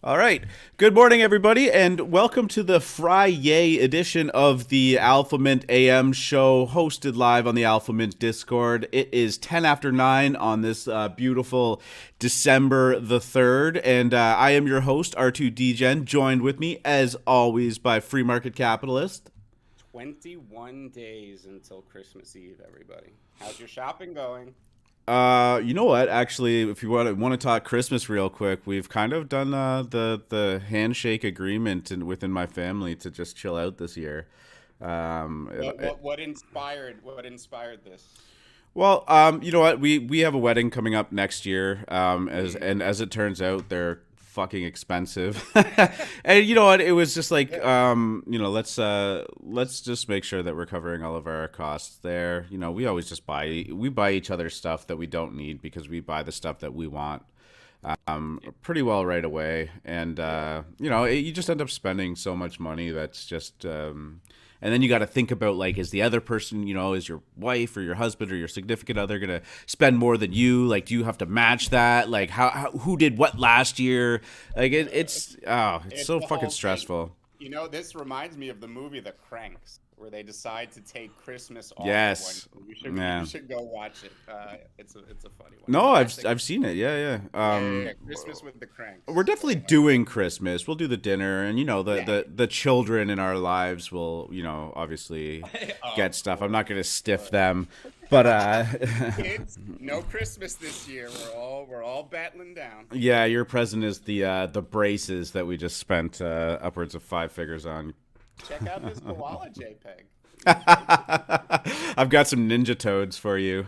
All right. Good morning, everybody, and welcome to the Friday edition of the Alphamint AM show, hosted live on the Alphamint Discord. It is 10 after 9 on this beautiful December the 3rd, and I am your host, R2Degen, joined with me, as always, by Free Market Capitalist. 21 days until Christmas Eve, everybody. How's your shopping going? You know what? Actually, if you want to talk Christmas real quick, we've kind of done the handshake agreement within my family to just chill out this year. Um, What inspired this? well, you know what? We have a wedding coming up next year. Mm, As it turns out, they're fucking expensive. And you know what? It was just like, yeah, let's just make sure that we're covering all of our costs there. You know, we always just buy each other stuff that we don't need because we buy the stuff that we want pretty well right away. And yeah. you just end up spending so much money that's just and then you got to think about, like, is the other person, is your wife or your husband or your significant other gonna spend more than you? Like, do you have to match that? Like, how who did what last year? Like, it's It's so the fucking whole thing. stressful. This reminds me of the movie The Cranks, where they decide to take Christmas off one Yes. year. You Yeah. should go watch it. It's a funny one. No, Classic. I've seen it. Yeah, yeah. Yeah. Christmas with the We're Cranks. definitely doing Christmas. We'll do the dinner, and Yeah. the children in our lives will, obviously get Of stuff. I'm course. not gonna Of stiff course. them, but Kids, no Christmas this year. We're all battling down. yeah, your present is the braces that we just spent upwards of 5 figures on. Check out this koala JPEG. I've got some Ninja Toads for you,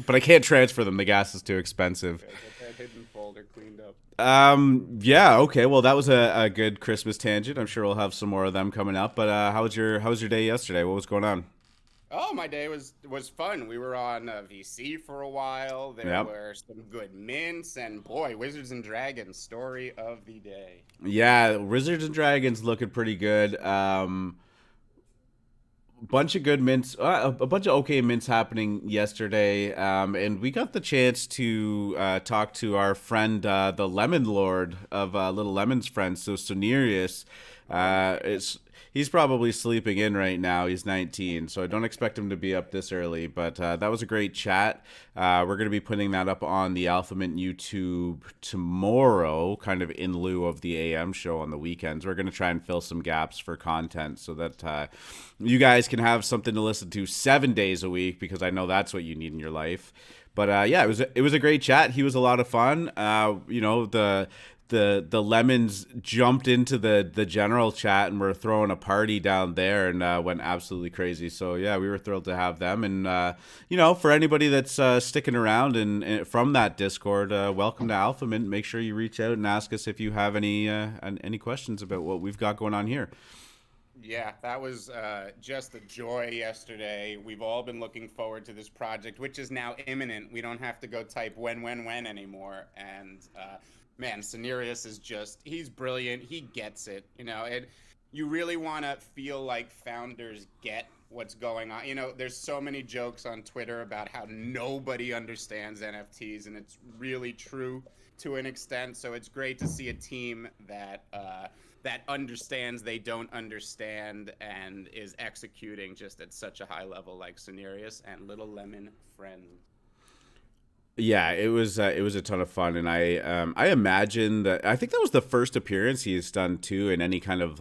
but I can't transfer them. The gas is too expensive. Get that hidden folder cleaned up. Yeah, okay. Well, that was a good Christmas tangent. I'm sure we'll have some more of them coming up. But how was your day yesterday? What was going on? Oh, my day was fun. We were on VC for a while. There Yep. were some good mints, and boy, Wizards and Dragons story of the day. Yeah, Wizards and Dragons looking pretty good. Bunch of good mints, a bunch of okay mints happening yesterday, and we got the chance to talk to our friend, the Lemon Lord of Little Lemon's friend, so Sonerius. Oh my It's He's probably sleeping in right now. He's 19, so I don't expect him to be up this early. But that was a great chat. We're going to be putting that up on the Alphamint YouTube tomorrow, kind of in lieu of the AM show on the weekends. We're going to try and fill some gaps for content so that you guys can have something to listen to 7 days a week, because I know that's what you need in your life. But yeah, it was a great chat. He was a lot of fun. The lemons jumped into the general chat and were throwing a party down there, and went absolutely crazy. So yeah, we were thrilled to have them. And for anybody that's sticking around and from that Discord, welcome to Alphamint. Make sure you reach out and ask us if you have any questions about what we've got going on here. Yeah, that was just a joy yesterday. We've all been looking forward to this project, which is now imminent. We don't have to go type when anymore. And man, Cenarius is he's brilliant. He gets it. You really want to feel like founders get what's going on. There's so many jokes on Twitter about how nobody understands NFTs, and it's really true to an extent. So it's great to see a team that understands they don't understand and is executing just at such a high level, like Cenarius and Little Lemon Friends. Yeah, it was a ton of fun, and I imagine that I think that was the first appearance he's done too in any kind of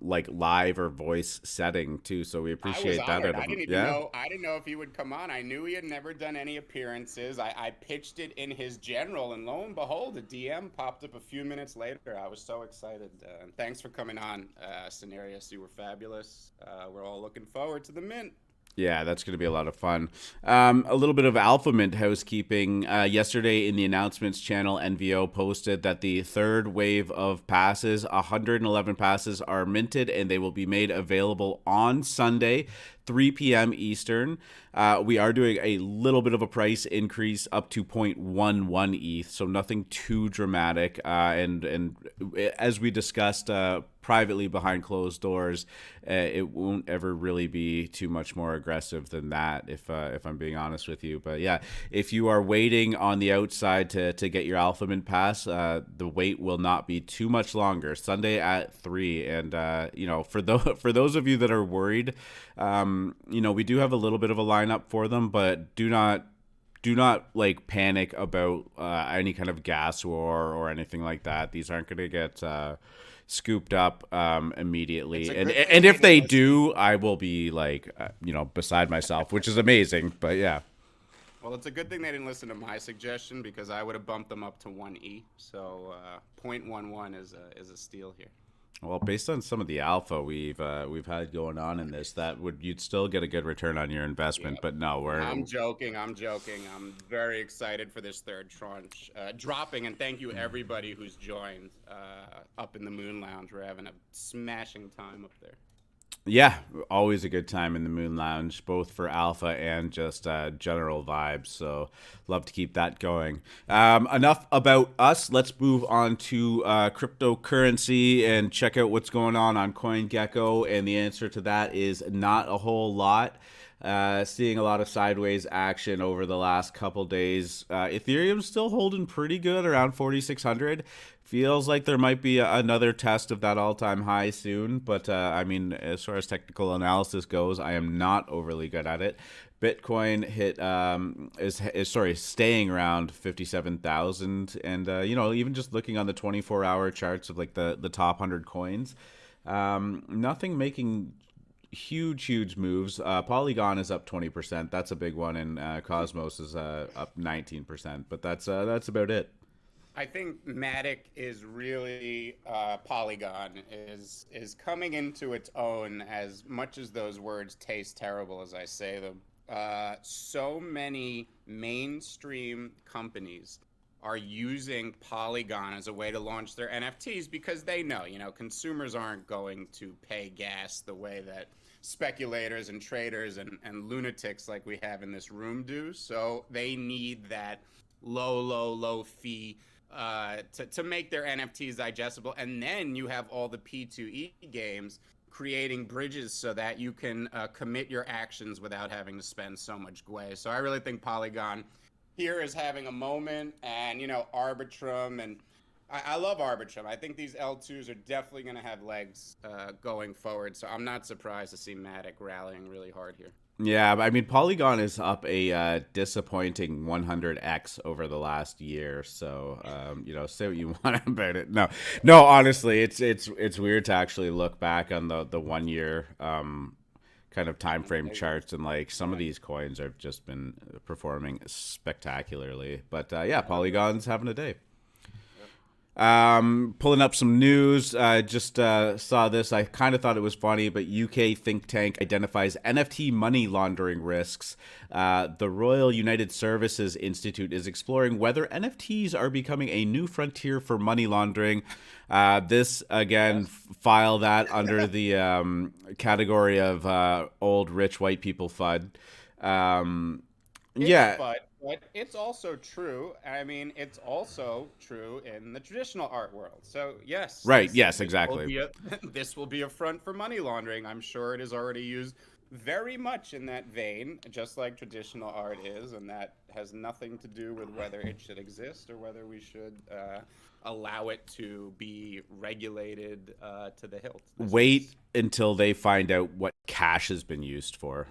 like live or voice setting too. So we I was appreciate that honored. out of I him. didn't even Yeah. know. I didn't know if he would come on. I knew he had never done any appearances. I pitched it in his general, and lo and behold, a DM popped up a few minutes later. I was so excited. And thanks for coming on, Cenarius. You were fabulous. We're all looking forward to the mint. Yeah, that's going to be a lot of fun. A little bit of Alphamint housekeeping. Yesterday in the announcements channel, NVO posted that the third wave of passes, 111 passes, are minted, and they will be made available on Sunday, 3 p.m. Eastern. We are doing a little bit of a price increase up to 0.11 ETH, so nothing too dramatic. And as we discussed privately behind closed doors, it won't ever really be too much more aggressive than that, if I'm being honest with you. But yeah, if you are waiting on the outside to get your Alphamint pass, the wait will not be too much longer. Sunday at 3, and for those of you that are worried, we do have a little bit of a lineup for them, but do not like panic about any kind of gas war or anything like that. These aren't going to get scooped up immediately, and if they do, I will be like beside myself, which is amazing. But yeah. Well, it's a good thing they didn't listen to my suggestion, because I would have bumped them up to 1E. So 0.11 is a steal here. Well, based on some of the alpha we've had going on in this, you'd still get a good return on your investment. Yep. But no, I'm joking. I'm very excited for this third tranche dropping, and thank you everybody who's joined up in the Moon Lounge. We're having a smashing time up there. Yeah, always a good time in the Moon Lounge, both for alpha and just general vibes. So love to keep that going. Enough about us. Let's move on to cryptocurrency and check out what's going on CoinGecko. And the answer to that is not a whole lot. Seeing a lot of sideways action over the last couple days. Ethereum's still holding pretty good around 4,600. Feels like there might be another test of that all-time high soon, but as far as technical analysis goes, I am not overly good at it. Bitcoin is staying around 57,000, and even just looking on the 24-hour charts of like the top 100 coins, nothing making huge moves. Polygon is up 20%. That's a big one, and Cosmos is up 19%. But that's about it. I think Matic is really Polygon is coming into its own, as much as those words taste terrible as I say them. So many mainstream companies are using Polygon as a way to launch their NFTs, because they know, consumers aren't going to pay gas the way that speculators and traders and lunatics like we have in this room do. So they need that low fee to make their NFTs digestible. And then you have all the P2E games creating bridges so that you can commit your actions without having to spend so much gwei. So I really think Polygon here is having a moment, and Arbitrum, and I love Arbitrum. I think these L2s are definitely going to have legs going forward. So I'm not surprised to see Matic rallying really hard here. Yeah, I mean, Polygon is up a disappointing 100x over the last year. So, say what you want about it. No, honestly, it's weird to actually look back on the 1 year kind of time frame charts, and like some of these coins have just been performing spectacularly. But Polygon's having a day. Pulling up some news. Just saw this. I kind of thought it was funny, but UK think tank identifies NFT money laundering risks. The Royal United Services Institute is exploring whether NFTs are becoming a new frontier for money laundering. This, again, file that under the category of old rich white people FUD. But it's also true. I mean, it's also true in the traditional art world. So, yes. Right. Yes, exactly. This will be a front for money laundering. I'm sure it is already used very much in that vein, just like traditional art is. And that has nothing to do with whether it should exist or whether we should allow it to be regulated to the hilt. Wait until they find out what cash has been used for.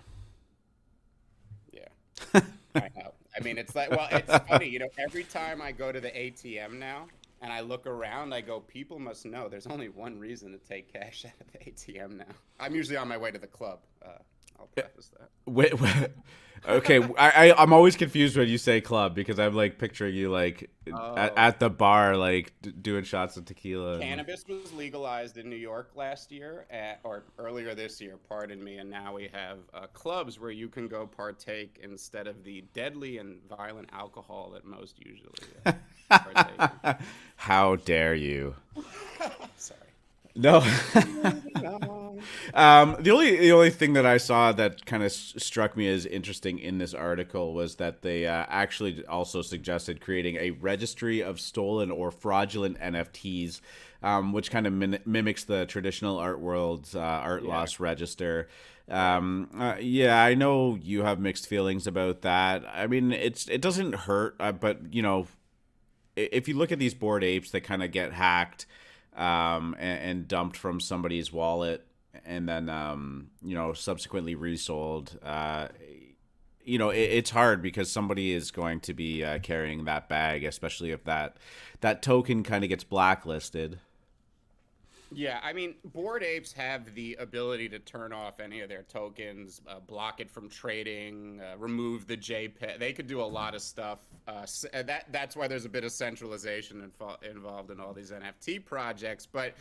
Yeah. I know. I mean, it's like, well, it's funny, every time I go to the ATM now and I look around, I go, people must know there's only one reason to take cash out of the ATM now. I'm usually on my way to the club. I'll preface that. Wait. Okay, I'm always confused when you say club, because I'm like picturing you like at the bar, like doing shots of tequila. Cannabis was legalized in New York last year, or earlier this year, pardon me, and now we have clubs where you can go partake instead of the deadly and violent alcohol that most usually partake in. How dare you? Sorry. No. The only thing that I saw that kind of struck me as interesting in this article was that they actually also suggested creating a registry of stolen or fraudulent NFTs, which kind of mimics the traditional art world's art loss register. Yeah, I know you have mixed feelings about that. I mean, it doesn't hurt, but you know, if you look at these bored apes that kind of get hacked and dumped from somebody's wallet and then you know, subsequently resold, you know, it's hard because somebody is going to be carrying that bag, especially if that token kind of gets blacklisted. Yeah, I mean, Bored Apes have the ability to turn off any of their tokens, block it from trading, remove the JPEG. They could do a lot of stuff. That's why there's a bit of centralization involved in all these NFT projects. But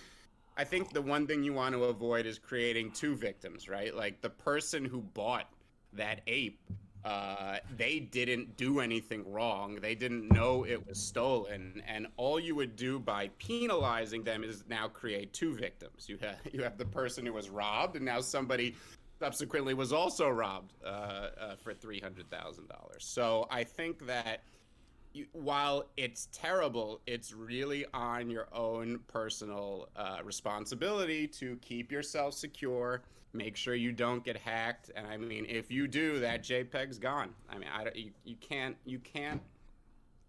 I think the one thing you want to avoid is creating two victims, right? Like the person who bought that ape, they didn't do anything wrong. They didn't know it was stolen, and all you would do by penalizing them is now create two victims. You have the person who was robbed, and now somebody subsequently was also robbed for $300,000. So I think that while it's terrible, it's really on your own personal responsibility to keep yourself secure. Make sure you don't get hacked, and I mean, if you do, that JPEG's gone. I mean, you can't.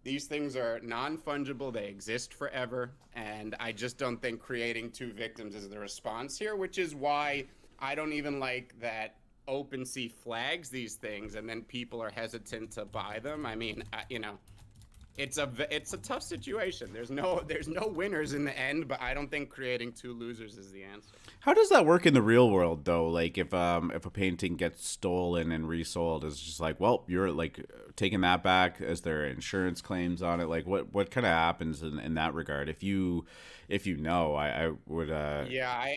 These things are non-fungible. They exist forever, and I just don't think creating two victims is the response here, which is why I don't even like that OpenSea flags these things, and then people are hesitant to buy them. I mean, you know, it's a tough situation. There's no winners in the end, but I don't think creating two losers is the answer. How does that work in the real world though? Like if a painting gets stolen and resold, it's just like, well, you're like taking that back. Is there insurance claims on it? Like what kind of happens in that regard? If you know, I would Yeah,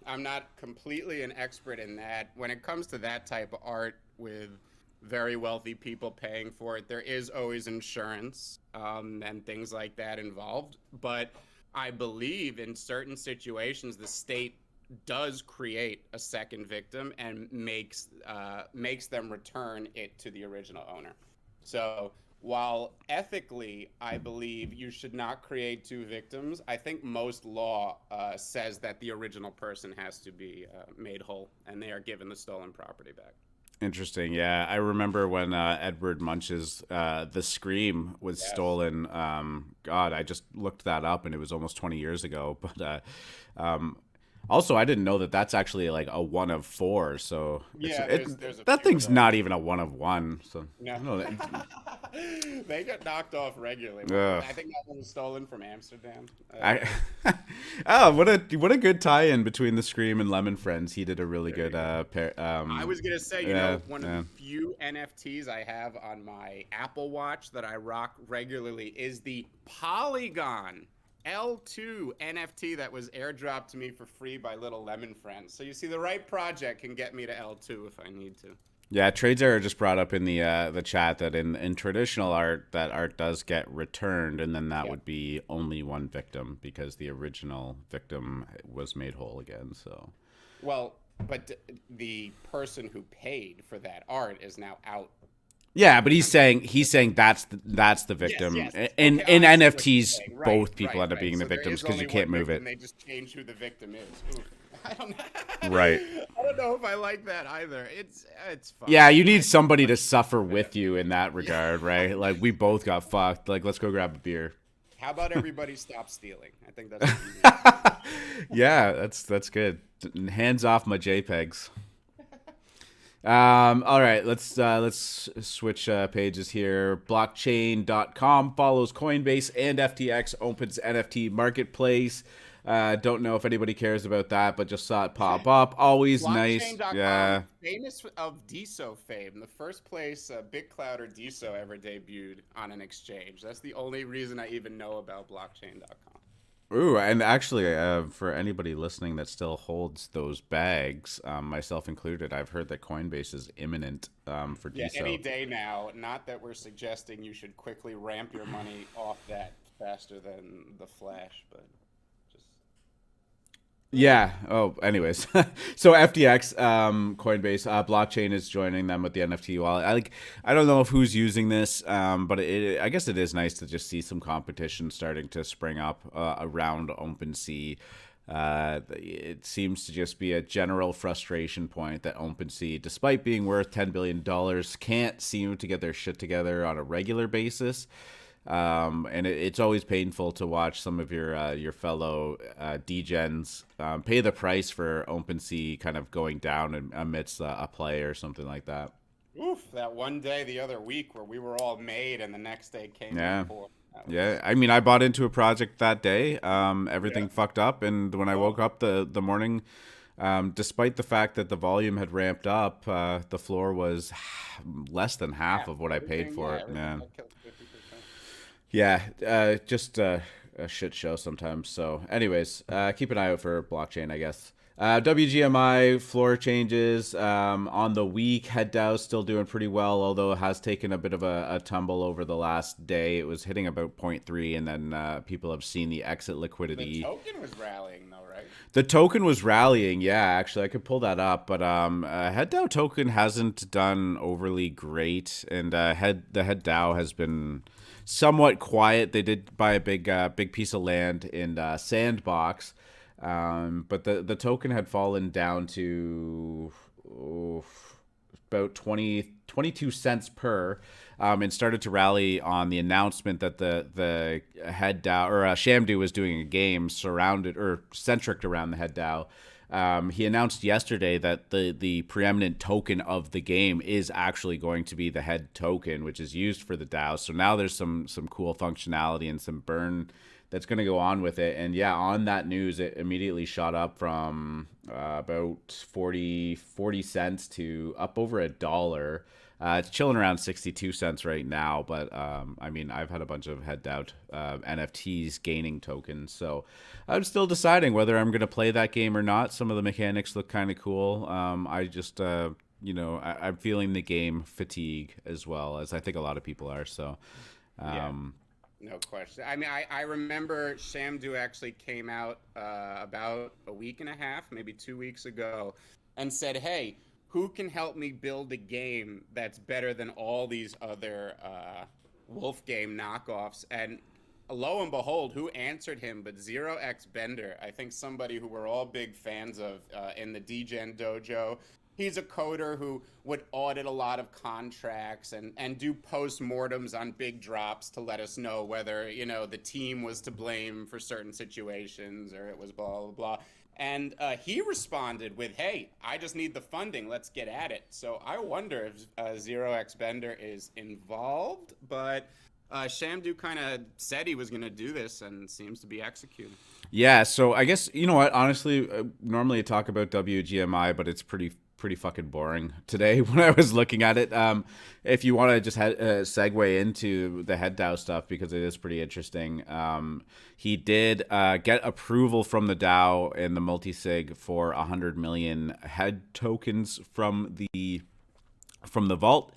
I'm not completely an expert in that. When it comes to that type of art with very wealthy people paying for it, there is always insurance and things like that involved. But I believe in certain situations, the state does create a second victim and makes them return it to the original owner. So while ethically, I believe you should not create two victims, I think most law says that the original person has to be made whole and they are given the stolen property back. Interesting. Yeah, I remember when Edward Munch's The Scream was stolen. God, I just looked that up, and it was almost 20 years ago. But also, I didn't know that that's actually like a one of four. So Yeah, there's a that few of thing's those. not even a one of one. So No. I don't know. They get knocked off regularly. Ugh. I think that one was stolen from Amsterdam. I oh, what a good tie-in between The Scream and Lemon Friends. He did a really good pair. I was gonna say, you Yeah, know, one yeah. of the few NFTs I have on my Apple Watch that I rock regularly is the Polygon L2 NFT that was airdropped to me for free by Little Lemon Friends. So you see, the right project can get me to L2 if I need to. Yeah, TradeZero just brought up in the chat that in traditional art, that art does get returned, and then that Yeah. would be only one victim because the original victim was made whole again. So Well, but the person who paid for that art is now out. yeah, but he's saying that's the Yes, victim. yes. In Okay, I see what you're NFTs, saying. Right, both people right, end up right. being the So there victims is because only you can't one move victim, it. They just change who the victim is. Oof. I don't know. Right. I don't know if I like that either. It's fine. Yeah, you need somebody to suffer with you in that regard, right? Like we both got fucked. Like let's go grab a beer. How about everybody stop stealing? I think that's what you need. Yeah, that's good. Hands off my JPEGs. All right, let's switch pages here. Blockchain.com follows Coinbase and FTX, opens NFT marketplace. Don't know if anybody cares about that, but just saw it pop up. Always nice. Blockchain.com, Yeah. famous of DeSo fame, the first place BitCloud or DeSo ever debuted on an exchange. That's the only reason I even know about Blockchain.com. Ooh, and actually, for anybody listening that still holds those bags, myself included, I've heard that Coinbase is imminent for Yeah, DeSo. any day now. Not that we're suggesting you should quickly ramp your money off that faster than the Flash, but just Yeah. Oh, anyways. So FTX, Coinbase, blockchain is joining them with the NFT wallet. I don't know if who's using this, but I guess it is nice to just see some competition starting to spring up around OpenSea. It seems to just be a general frustration point that OpenSea, despite being worth $10 billion, can't seem to get their shit together on a regular basis. And it's always painful to watch some of your fellow degens pay the price for OpenSea kind of going down amidst a play or something like that. Oof, that one day the other week where we were all made and the next day came in Yeah. poor. That Yeah, was, I mean, I bought into a project that day. yeah. Everything fucked up, and when I Oh, woke up the morning, despite the fact that the volume had ramped up, the floor was less than half half. of what I paid Everything, for yeah, it. everything Man, got killed 50%. yeah, just a shit show sometimes. So, anyways, keep an eye out for blockchain, I guess. WGMI floor changes on the week. HeadDAO still doing pretty well, although it has taken a bit of a tumble over the last day. It was hitting about zero point 0.3, and then people have seen the exit The liquidity. token was rallying though, right? The token was rallying. Yeah, actually, I could pull that up, but HeadDAO token hasn't done overly great, and the HeadDAO has been somewhat quiet. They did buy a big piece of land in Sandbox, but the token had fallen down to about 22 cents per, and started to rally on the announcement that the head DAO or Shamdoo was doing a game surrounded or centric around the head DAO. He announced yesterday that the preeminent token of the game is actually going to be the head token, which is used for the DAO. So now there's some cool functionality and some burn that's going to go on with it. And yeah, on that news, it immediately shot up from about 40 cents to up over $1. It's chilling around 62 cents right now, but I mean, I've had a bunch of head-DAO NFTs gaining tokens, so I'm still deciding whether I'm going to play that game or not. Some of the mechanics look kind of cool. I just, I'm feeling the game fatigue as well, as I think a lot of people are. So, Yeah. um, No question. I mean, I remember Shamdoo actually came out about a week and a half, maybe 2 weeks ago, and said, "Hey, who can help me build a game that's better than all these other Wolf game knockoffs?" And lo and behold, who answered him but Zero X Bender? I think somebody who we're all big fans of in the Degen dojo. He's a coder who would audit a lot of contracts and do post-mortems on big drops to let us know whether, the team was to blame for certain situations or it was blah, blah, blah. And he responded with, "Hey, I just need the funding. Let's get at it." So I wonder if Zero X Bender is involved, but Shamdoo kind of said he was going to do this and seems to be executing. yeah, so I guess you know what. Honestly, normally I talk about WGMI, but it's pretty fucking boring today when I was looking at it. If you want to just segue into the head DAO stuff because it is pretty interesting. He did get approval from the DAO and the multisig for 100 million head tokens from the vault.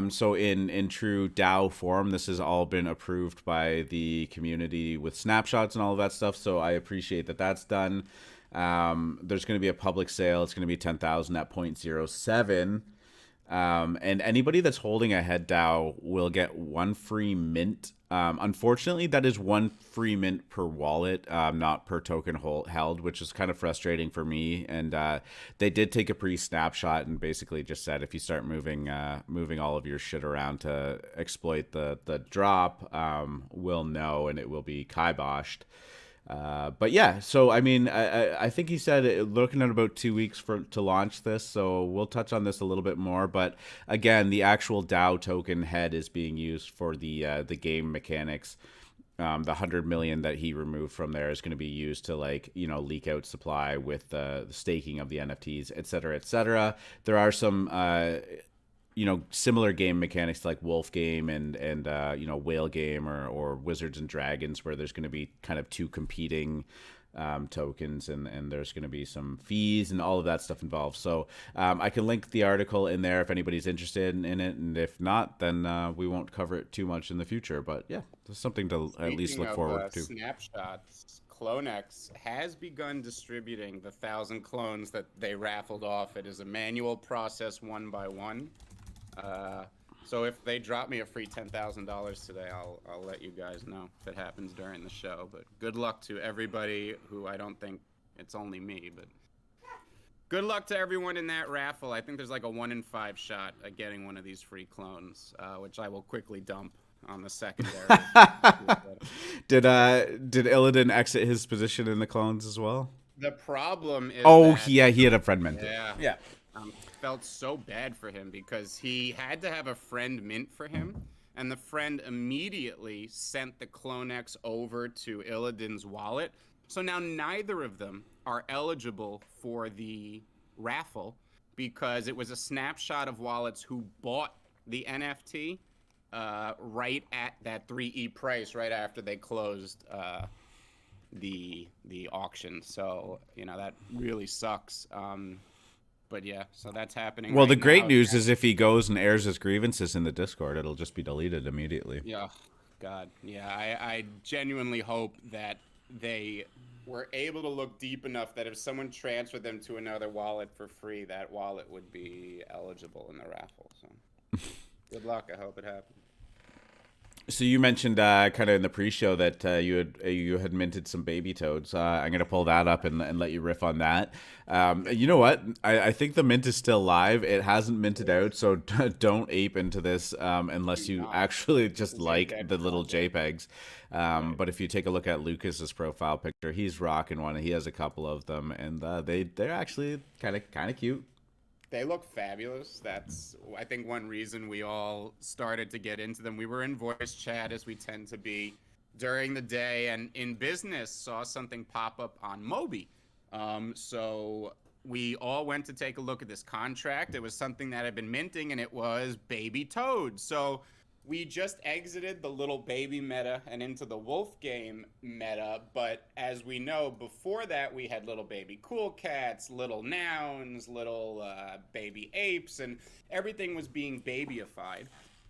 So in true DAO form, this has all been approved by the community with snapshots and all of that stuff. So I appreciate that that's done. There's going to be a public sale. It's going to be 10,000 at 0.07. And anybody that's holding a head DAO will get one free mint. Unfortunately, that is one free mint per wallet, not per token held, which is kind of frustrating for me. And they did take a pre-snapshot and basically just said if you start moving all of your shit around to exploit the drop, we'll know and it will be kiboshed. But yeah, so I mean, I think he said looking at about 2 weeks to launch this, so we'll touch on this a little bit more. But again, the actual DAO token head is being used for the game mechanics. The 100 million that he removed from there is going to be used to leak out supply with the staking of the NFTs, et cetera, et cetera. There are some similar game mechanics like Wolf Game and Whale Game or Wizards and Dragons, where there's going to be kind of two competing tokens and there's going to be some fees and all of that stuff involved. So I can link the article in there if anybody's interested in it, and if not, then we won't cover it too much in the future. But yeah, there's something to at least Speaking look of forward to. snapshots, Clonex has begun distributing the 1,000 clones that they raffled off. It is a manual process, one by one. So if they drop me a free $10,000 today, I'll let you guys know if it happens during the show. But good luck to everybody who, I don't think it's only me, but good luck to everyone in that raffle. I think there's like a 1 in 5 shot at getting one of these free clones, which I will quickly dump on the secondary. Did Illidan exit his position in the clones as well? The problem is he had a friend minted. Yeah. Felt so bad for him because he had to have a friend mint for him, and the friend immediately sent the Clonex over to Illidan's wallet. So now neither of them are eligible for the raffle because it was a snapshot of wallets who bought the NFT right at that 3E price right after they closed the auction. So, you know, that really sucks. But yeah, so that's happening. Well, right the great now. news is if he goes and airs his grievances in the Discord, it'll just be deleted immediately. Yeah, God. Yeah, I genuinely hope that they were able to look deep enough that if someone transferred them to another wallet for free, that wallet would be eligible in the raffle. So good luck. I hope it happens. So you mentioned kind of in the pre-show that you had minted some baby toads. I'm gonna pull that up and let you riff on that. You know what? I think the mint is still live. It hasn't minted out, so don't ape into this unless you actually just like the little JPEGs. But if you take a look at Lucas's profile picture, he's rocking one. He has a couple of them, and they're actually kind of cute. They look fabulous. That's, I think, one reason we all started to get into them. We were in voice chat, as we tend to be, during the day, and in business saw something pop up on Moby. So we all went to take a look at this contract. It was something that had been minting, and it was baby toad. So we just exited the little baby meta and into the wolf game meta, but as we know, before that we had little baby cool cats, little nouns, little baby apes, and everything was being babyified.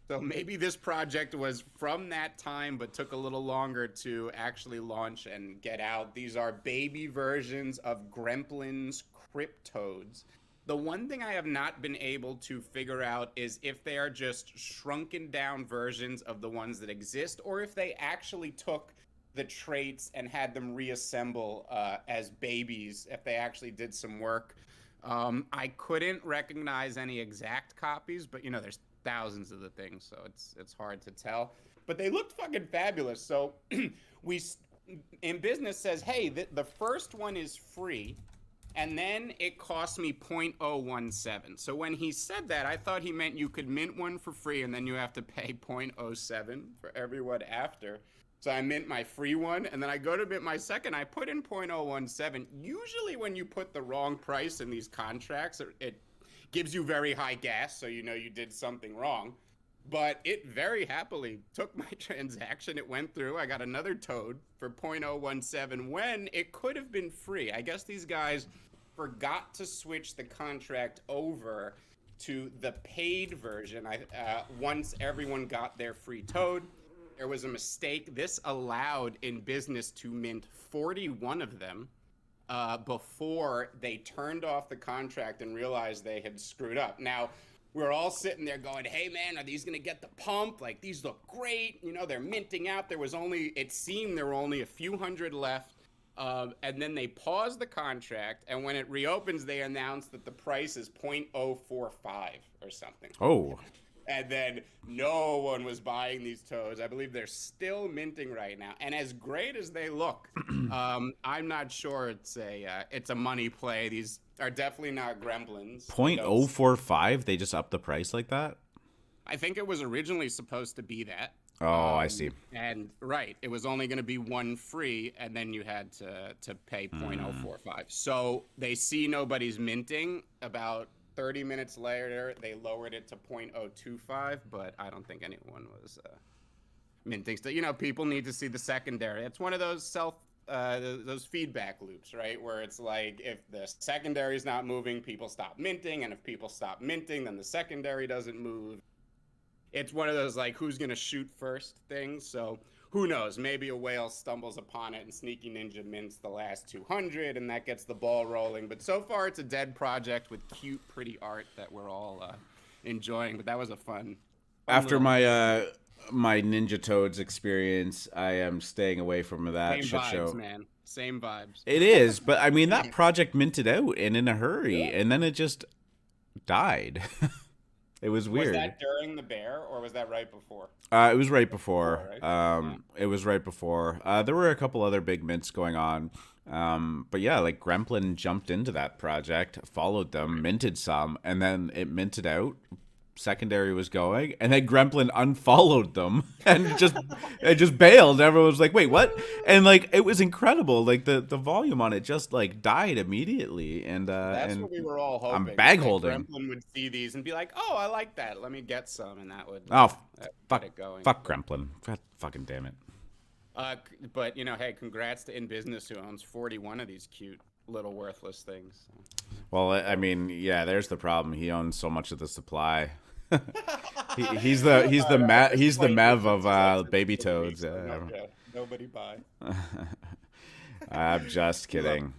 So maybe this project was from that time, but took a little longer to actually launch and get out. These are baby versions of Gremplin's Cryptodes. The one thing I have not been able to figure out is if they are just shrunken down versions of the ones that exist, or if they actually took the traits and had them reassemble as babies, if they actually did some work. I couldn't recognize any exact copies, but you know, there's thousands of the things, so it's hard to tell. But they looked fucking fabulous. So we in business says, hey, the first one is free. And then it cost me 0.017. So when he said that, I thought he meant you could mint one for free and then you have to pay 0.07 for everyone after. So I mint my free one, and then I go to mint my second. I put in 0.017. Usually when you put the wrong price in these contracts, it gives you very high gas, so you know you did something wrong. But it very happily took my transaction. It went through. I got another toad for 0.017 when it could have been free. I guess these guys forgot to switch the contract over to the paid version. Once everyone got their free toad, there was a mistake. This allowed in business to mint 41 of them before they turned off the contract and realized they had screwed up. Now, we're all sitting there going, hey man, are these gonna get the pump? Like, these look great. You know, they're minting out. It seemed there were only a few hundred left. And then they paused the contract, and when it reopens, they announce that the price is 0.045 or something. Oh. And then no one was buying these toads. I believe they're still minting right now. And as great as they look, I'm not sure it's a money play. These are definitely not gremlins. 0.045? They just upped the price like that? I think it was originally supposed to be that. Oh, I see. And right, it was only going to be one free, and then you had to pay 0.045. So they see nobody's minting. About 30 minutes later, they lowered it to 0.025, but I don't think anyone was minting. So, you know, people need to see the secondary. It's one of those those feedback loops, right? Where it's like, if the secondary is not moving, people stop minting, and if people stop minting, then the secondary doesn't move. It's one of those, like, who's going to shoot first things. So who knows? Maybe a whale stumbles upon it and Sneaky Ninja mints the last 200, and that gets the ball rolling. But so far, it's a dead project with cute, pretty art that we're all enjoying. But that was a fun After little my Ninja Toads experience, I am staying away from that same shit vibes, show. man. Same vibes. It is, but I mean that project minted out and in a hurry, Yeah. and then it just died. It was weird. Was that during the bear, or was that right before? It was right before. Right? Yeah. It was right before. There were a couple other big mints going on. But yeah, like Gremplin jumped into that project, followed them, minted some, and then it minted out. Secondary was going, and then Gremplin unfollowed them and just bailed. Everyone was like, "Wait, what?" And like it was incredible. Like the volume on it just like died immediately. And That's and what we were all hoping. I'm bag that holding. Gremlin would see these and be like, "Oh, I like that. Let me get some," and that would Oh, get it going. fuck Gremplin. God, fucking damn it. But hey, congrats to In Business who owns 41 of these cute little worthless things. Well, I mean, yeah, there's the problem. He owns so much of the supply. He's the Mev of baby toads. Nobody buy. I'm just kidding.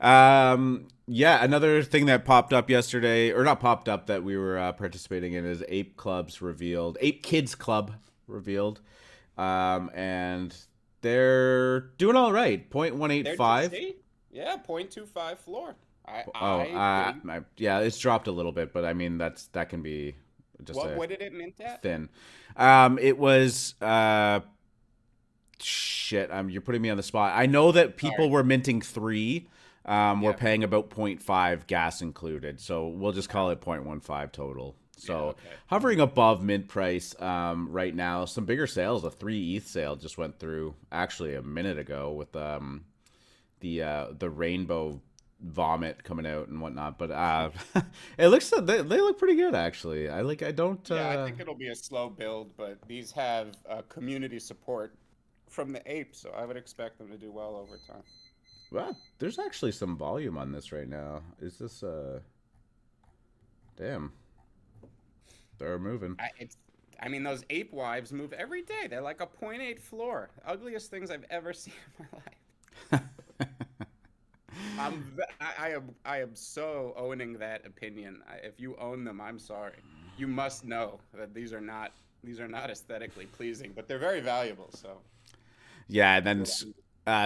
Yeah, another thing that popped up yesterday, or not popped up, that we were participating in is Ape Kids Club revealed, and they're doing all right. 0.185. Yeah, 0.25 floor. Yeah, it's dropped a little bit, but I mean that can be just what did it mint at? Thin. It was shit. You're putting me on the spot. I know that people were minting 3. We're paying about 0.5 gas included, so we'll just call it 0.15 total. So hovering above mint price right now. Some bigger sales. A 3 ETH sale just went through actually a minute ago with the rainbow vomit coming out and whatnot, but it looks they look pretty good actually. I think it'll be a slow build, but these have community support from the apes, so I would expect them to do well over time. Well, there's actually some volume on this right now. Is this damn, they're moving. I mean, those ape wives move every day. They're like a 0.8 floor. Ugliest things I've ever seen in my life. I am so owning that opinion. If you own them, I'm sorry. You must know that these are not aesthetically pleasing, but they're very valuable. So yeah, and then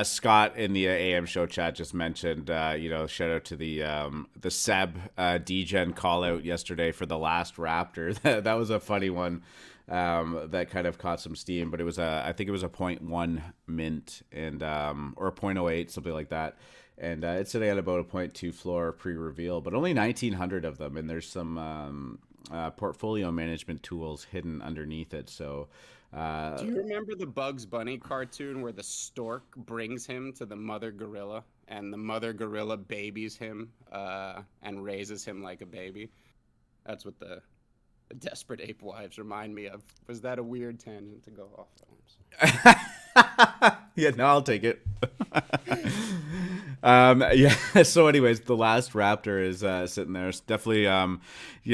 Scott in the AM show chat just mentioned, shout out to the Seb Degen call out yesterday for the Last Raptor. That was a funny one. That kind of caught some steam, but I think it was a 0.1 mint and or a 0.08, something like that. And it's sitting at about a 0.2 floor pre-reveal, but only 1,900 of them, and there's some portfolio management tools hidden underneath it. So, do you remember the Bugs Bunny cartoon where the stork brings him to the mother gorilla, and the mother gorilla babies him and raises him like a baby? That's what the Desperate Ape Wives remind me of. Was that a weird tangent to go off? Yeah, no, I'll take it. Yeah. So, anyways, the Last Raptor is sitting there. It's definitely,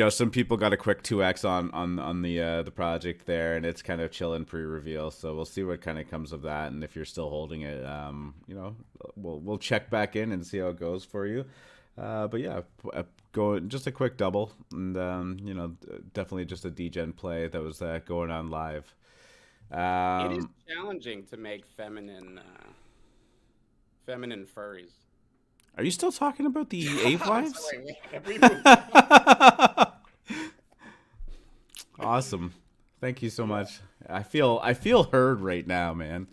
some people got a quick 2x on the project there, and it's kind of chilling pre-reveal. So we'll see what kind of comes of that, and if you're still holding it, we'll check back in and see how it goes for you. But yeah, go just a quick double, and definitely just a degen play that was going on live. It is challenging to make feminine furries. Are you still talking about the ape wives? Awesome. Thank you so much. I feel heard right now, man.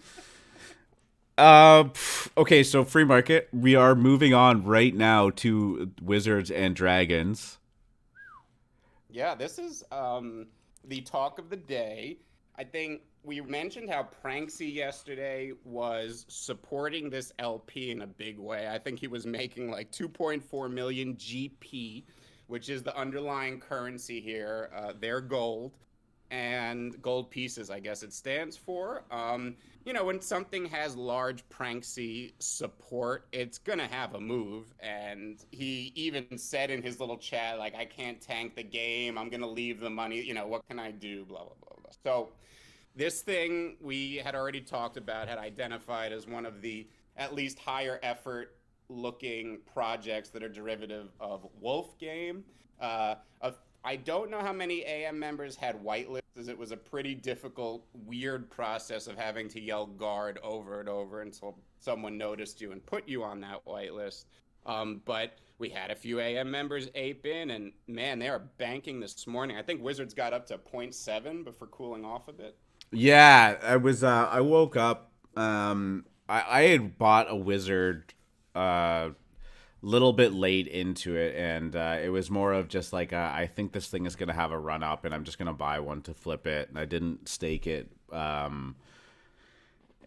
Okay, so free market. We are moving on right now to Wizards and Dragons. Yeah, this is the talk of the day. I think we mentioned how Pranksy yesterday was supporting this LP in a big way. I think he was making like 2.4 million GP, which is the underlying currency here. Their gold and gold pieces, I guess it stands for. When something has large Pranksy support, it's going to have a move. And he even said in his little chat, like, I can't tank the game. I'm going to leave the money. What can I do? Blah, blah, blah, blah. So This thing we had already talked about, had identified as one of the at least higher effort looking projects that are derivative of Wolf Game. I don't know how many AM members had whitelists, as it was a pretty difficult, weird process of having to yell guard over and over until someone noticed you and put you on that whitelist. But we had a few AM members ape in, and man, they are banking this morning. I think Wizards got up to 0.7 before cooling off a bit. Yeah, I woke up. I had bought a Wizard little bit late into it, and it was more of just like I think this thing is gonna have a run up, and I'm just gonna buy one to flip it, and I didn't stake it.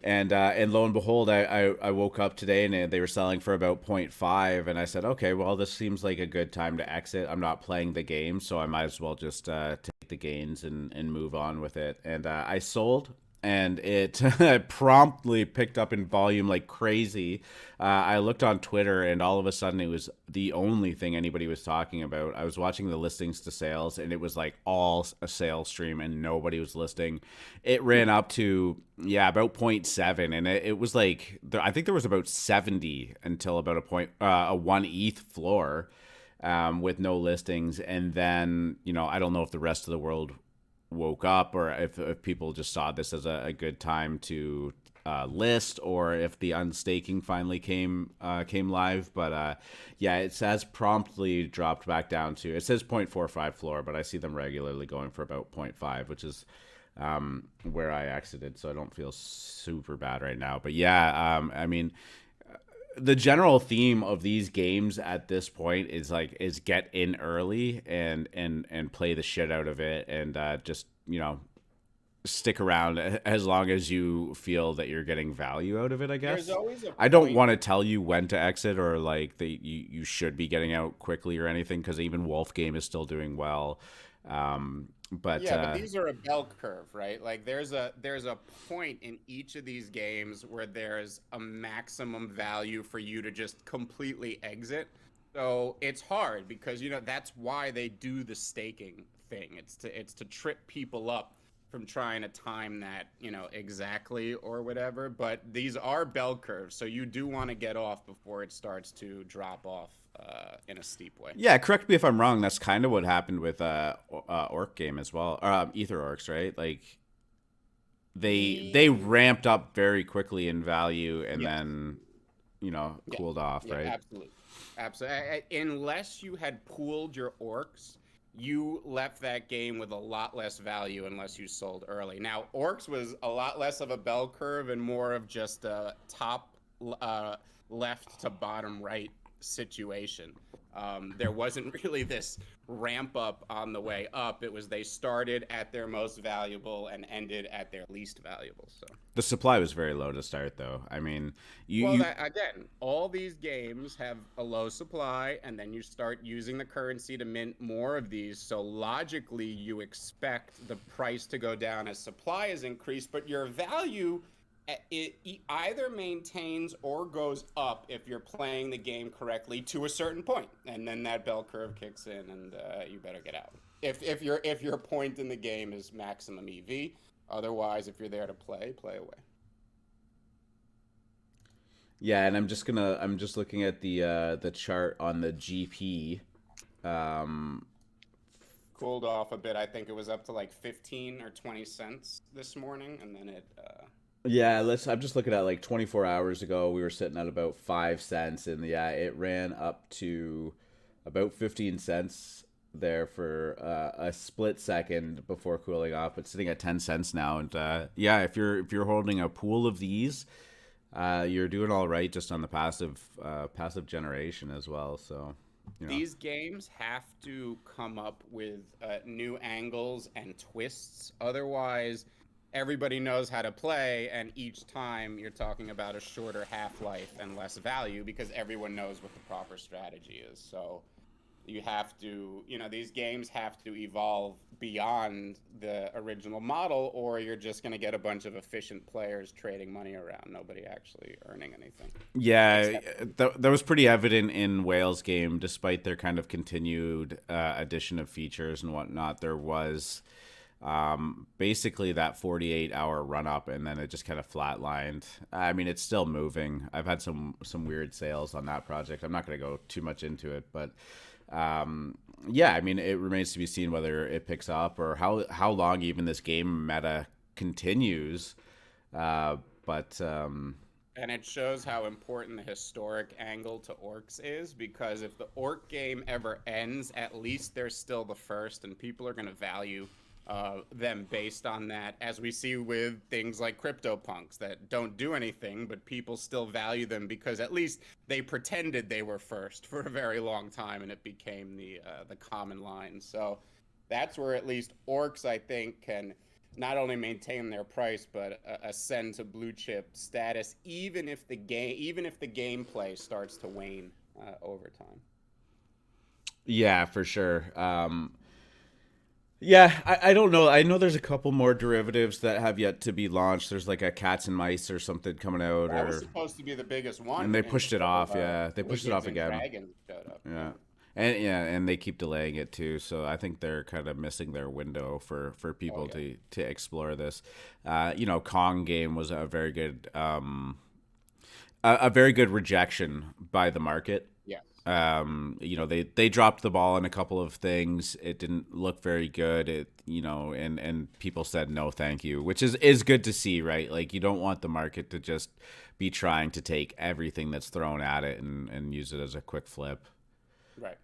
And lo and behold, I woke up today and they were selling for about point 0.5, and I said, okay, well, this seems like a good time to exit. I'm not playing the game, so I might as well just take the gains and move on with it. And I sold, and it promptly picked up in volume like crazy. I looked on Twitter, and all of a sudden it was the only thing anybody was talking about. I was watching the listings to sales, and it was like all a sales stream, and nobody was listing. It ran up to, yeah, about 0.7, and it was like, I think there was about 70 until about a 1 ETH floor, with no listings. And then, I don't know if the rest of the world woke up, or if people just saw this as a good time to list, or if the unstaking finally came live. But yeah, it has promptly dropped back down to, it says 0.45 floor, but I see them regularly going for about 0.5, which is where I exited, so I don't feel super bad right now. But yeah, I mean, the general theme of these games at this point is get in early and play the shit out of it, and just stick around as long as you feel that you're getting value out of it, I guess. There's always a I don't point. want to tell you when to exit, or like that you should be getting out quickly or anything, because even Wolf Game is still doing well. But Yeah, but these are a bell curve, right? Like there's a point in each of these games where there's a maximum value for you to just completely exit. So it's hard because that's why they do the staking thing. It's to trip people up from trying to time that, exactly or whatever. But these are bell curves, so you do want to get off before it starts to drop off in a steep way. yeah, correct me if I'm wrong. That's kind of what happened with Orc Game as well, or Ether Orcs, right? Like they ramped up very quickly in value, and Yes. then Yeah. cooled off, Yeah, right? absolutely. Absolutely. Unless you had pooled your orcs, you left that game with a lot less value unless you sold early. Now, orcs was a lot less of a bell curve and more of just a top left to bottom right situation. There wasn't really this ramp up on the way up. It was they started at their most valuable and ended at their least valuable. So. The supply was very low to start, though. I mean, Well, you again, all these games have a low supply, and then you start using the currency to mint more of these. So logically, you expect the price to go down as supply is increased, but your value it either maintains or goes up if you're playing the game correctly to a certain point, and then that bell curve kicks in, and you better get out. If your point in the game is maximum EV, otherwise, if you're there to play away. yeah, and I'm just looking at the chart on the GP. Cooled off a bit. I think it was up to like 15 or 20 cents this morning, and then it. Yeah, I'm just looking at like 24 hours ago. We were sitting at about 5 cents, and yeah, it ran up to about 15 cents there for a split second before cooling off. But sitting at 10 cents now, and yeah, if you're holding a pool of these, you're doing all right just on the passive generation as well. So. These games have to come up with new angles and twists. Otherwise, everybody knows how to play, and each time you're talking about a shorter half-life and less value because everyone knows what the proper strategy is. So you have to, these games have to evolve beyond the original model, or you're just going to get a bunch of efficient players trading money around, nobody actually earning anything. Yeah, that was pretty evident in Whale's game. Despite their kind of continued addition of features and whatnot, there was Basically that 48-hour run up, and then it just kind of flatlined. I mean, it's still moving. I've had some weird sales on that project. I'm not going to go too much into it, but yeah, I mean, it remains to be seen whether it picks up or how long even this game meta continues. But And it shows how important the historic angle to orcs is, because if the orc game ever ends, at least they're still the first, and people are going to value them based on that, as we see with things like CryptoPunks that don't do anything, but people still value them because at least they pretended they were first for a very long time, and it became the common line. So that's where at least orcs, I think, can not only maintain their price but ascend to blue chip status, even if the gameplay starts to wane over time. yeah, for sure. Yeah, I don't know. I know there's a couple more derivatives that have yet to be launched. There's like a cats and mice or something coming out, That was or supposed to be the biggest one, and they pushed it off. until Yeah, they pushed it Wizards off and again. Dragons showed up. Yeah. And they keep delaying it too. So I think they're kind of missing their window for people to explore this. Kong game was a very good rejection by the market. Yes. They dropped the ball in a couple of things. It didn't look very good. And people said no, thank you, which is good to see, right? Like, you don't want the market to just be trying to take everything that's thrown at it and use it as a quick flip. Right.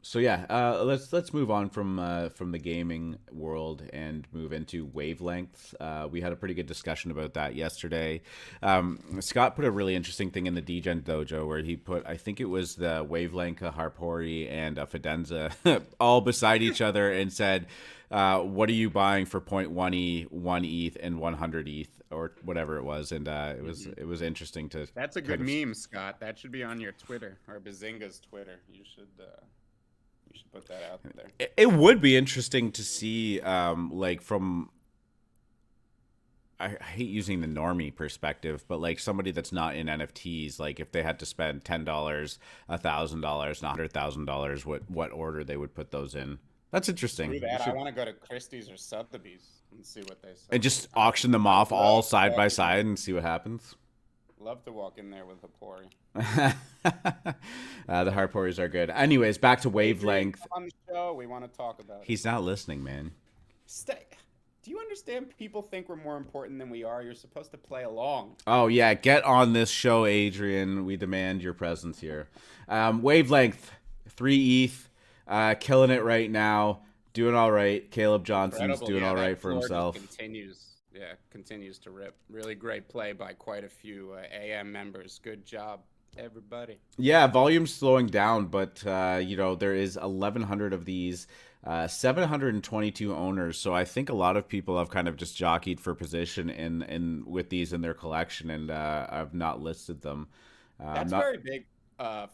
So yeah, let's move on from the gaming world and move into wavelengths. We had a pretty good discussion about that yesterday. Scott put a really interesting thing in the Degen dojo where he put, I think it was the wavelength, a Harpori, and a Fidenza all beside each other and said, what are you buying for 0.1 1 ETH and 100 ETH or whatever it was, and it was interesting to. That's a good meme, Scott. That should be on your Twitter or Bazinga's Twitter. You should put that out there. It would be interesting to see, like from. I hate using the normie perspective, but like somebody that's not in NFTs, like if they had to spend $10, $1,000, and $100,000, what order they would put those in. That's interesting. Do that. I want to go to Christie's or Sotheby's and see what they say. And just auction them off all side by side and see what happens. Love to walk in there with Harpori. The Harporis are good. Anyways, back to wavelength. On the show, we want to talk about. He's not listening, man. Do you understand? People think we're more important than we are. You're supposed to play along. Oh yeah, get on this show, Adrian. We demand your presence here. Wavelength, 3 ETH. Killing it right now, doing all right. Caleb Johnson's doing all right for himself. Continues to rip. Really great play by quite a few AM members. Good job, everybody. Yeah, volume's slowing down, but there is 1,100 of these, 722 owners. So I think a lot of people have kind of just jockeyed for position in with these in their collection, and I've not listed them. That's very big.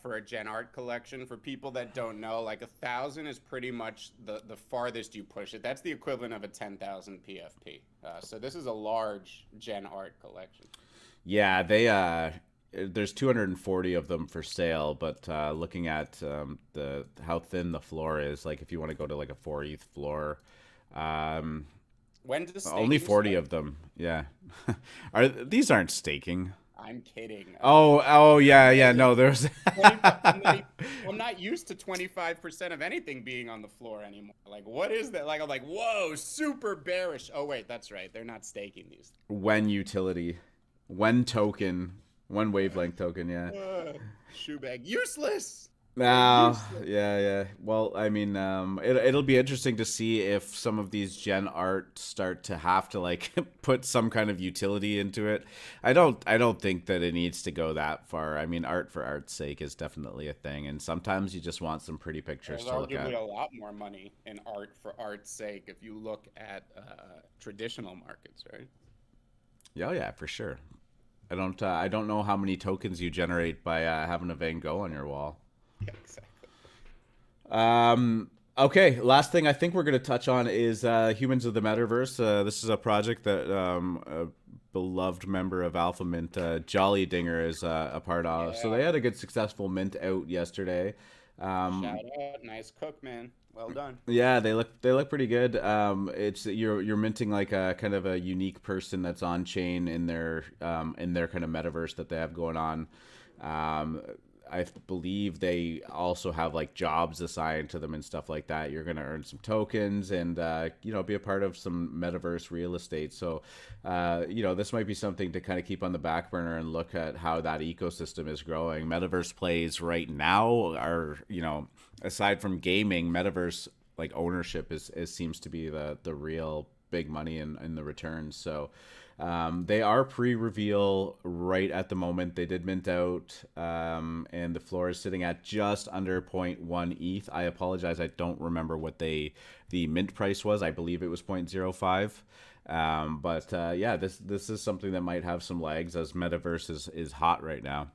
For a gen art collection. For people that don't know, like 1,000 is pretty much the farthest you push it. That's the equivalent of a 10,000 PFP. So this is a large gen art collection. Yeah, there's 240 of them for sale, but looking at how thin the floor is, like if you want to go to like a 4 ETH floor, when does only 40 of them. Yeah, these aren't staking. I'm kidding. Oh, yeah. No, there's. I'm not used to 25% of anything being on the floor anymore. Like, what is that? Like, I'm like, whoa, super bearish. Oh wait, that's right. They're not staking these. When utility, when token, when wavelength token. Yeah. Shoe bag, useless. No, yeah. Well, I mean, it'll be interesting to see if some of these gen art start to have to like put some kind of utility into it. I don't think that it needs to go that far. I mean, art for art's sake is definitely a thing, and sometimes you just want some pretty pictures to look at. There's arguably a lot more money in art for art's sake if you look at traditional markets, right? Yeah, for sure. I don't know how many tokens you generate by having a Van Gogh on your wall. Yeah, exactly. Okay, last thing I think we're going to touch on is Humans of the Metaverse. This is a project that a beloved member of Alphamint, Jolly Dinger, is a part of. Yeah. So they had a good, successful mint out yesterday. Shout out. Nice cook, man. Well done. Yeah, they look pretty good. It's you're minting like a kind of a unique person that's on chain in their kind of metaverse that they have going on. Um, I believe they also have like jobs assigned to them and stuff like that. You're gonna earn some tokens and be a part of some metaverse real estate. So, this might be something to kind of keep on the back burner and look at how that ecosystem is growing. Metaverse plays right now are aside from gaming, metaverse like ownership is seems to be the real big money in the returns. So they are pre-reveal right at the moment. They did mint out, and the floor is sitting at just under zero point 0.1 ETH. I apologize, I don't remember what the mint price was. I believe it was 0.05. But this is something that might have some legs as Metaverse is hot right now.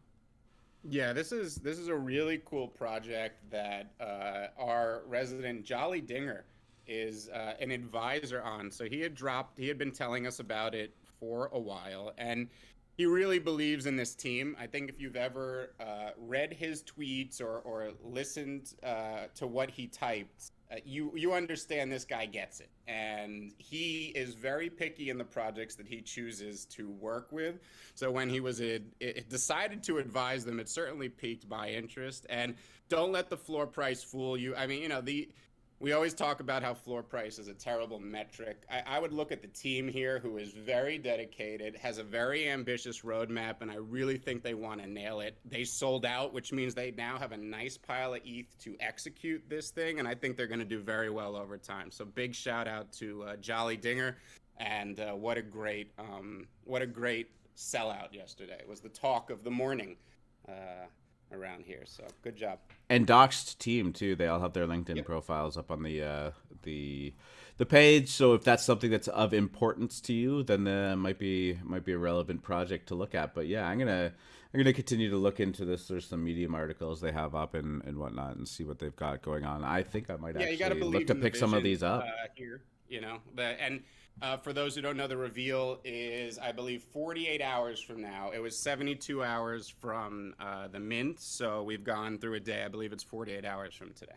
Yeah, this is a really cool project that our resident Jolly Dinger is an advisor on. So he had been telling us about it for a while, and he really believes in this team. I think if you've ever read his tweets or listened to what he typed, you understand this guy gets it, and he is very picky in the projects that he chooses to work with. So when he was decided to advise them, it certainly piqued my interest. And don't let the floor price fool you. I mean, we always talk about how floor price is a terrible metric. I would look at the team here, who is very dedicated, has a very ambitious roadmap, and I really think they want to nail it. They sold out, which means they now have a nice pile of ETH to execute this thing, and I think they're going to do very well over time. So big shout out to Jolly Dinger, and what a great sellout yesterday. It was the talk of the morning around here. So good job. And Doxed team too. They all have their LinkedIn profiles up on the page. So if that's something that's of importance to you, then might be a relevant project to look at. But yeah, I'm gonna continue to look into this. There's some Medium articles they have up and whatnot, and see what they've got going on. I think I might actually look to pick some of these up here. For those who don't know, the reveal is, I believe, 48 hours from now. It was 72 hours from the mint, so we've gone through a day. I believe it's 48 hours from today.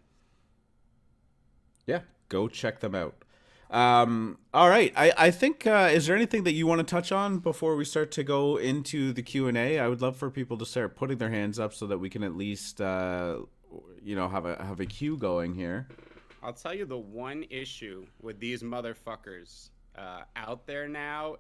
Yeah, go check them out. All right. I think, is there anything that you want to touch on before we start to go into the Q&A? I would love for people to start putting their hands up so that we can at least, have a queue going here. I'll tell you the one issue with these motherfuckers out there now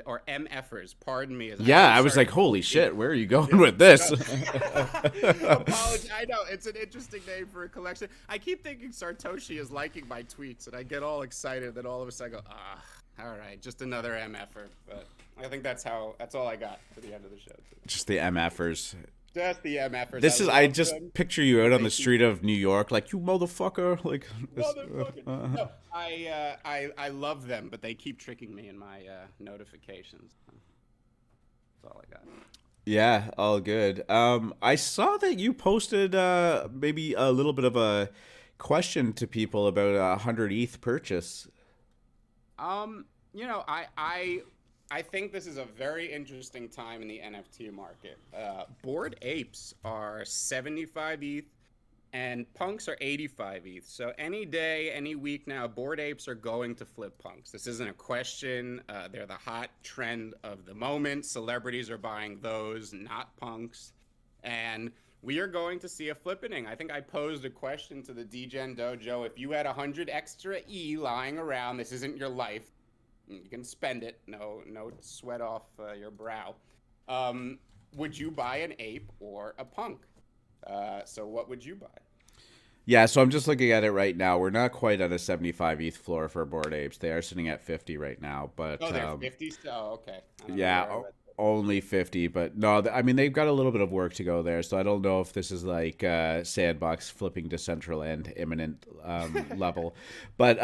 or MFers, pardon me. I was like, holy shit, where are you going with this? Apology. I know, it's an interesting name for a collection. I keep thinking Sartoshi is liking my tweets, and I get all excited that all of a sudden I go, all right, just another MFer. But I think that's all I got for the end of the show. Just the MFers. Just the MFers. This is, I just picture you out on the street of New York, like, you motherfucker. Like, motherfucker. No, I love them, but they keep tricking me in my notifications. That's all I got. Yeah, all good. I saw that you posted maybe a little bit of a question to people about a 100 ETH purchase. I think this is a very interesting time in the NFT market. Bored Apes are 75 ETH, and Punks are 85 ETH. So any day, any week now, Bored Apes are going to flip Punks. This isn't a question. They're the hot trend of the moment. Celebrities are buying those, not Punks. And we are going to see a flippening. I think I posed a question to the Degen Dojo. If you had 100 extra E lying around, this isn't your life. You can spend it. No sweat off your brow. Would you buy an ape or a punk? So what would you buy? Yeah, so I'm just looking at it right now. We're not quite at a 75 ETH floor for Bored Apes. They are sitting at 50 right now. But they're 50? Oh, okay. Yeah, only 50. But no, I mean, they've got a little bit of work to go there. So I don't know if this is like Sandbox flipping to Decentraland imminent level. But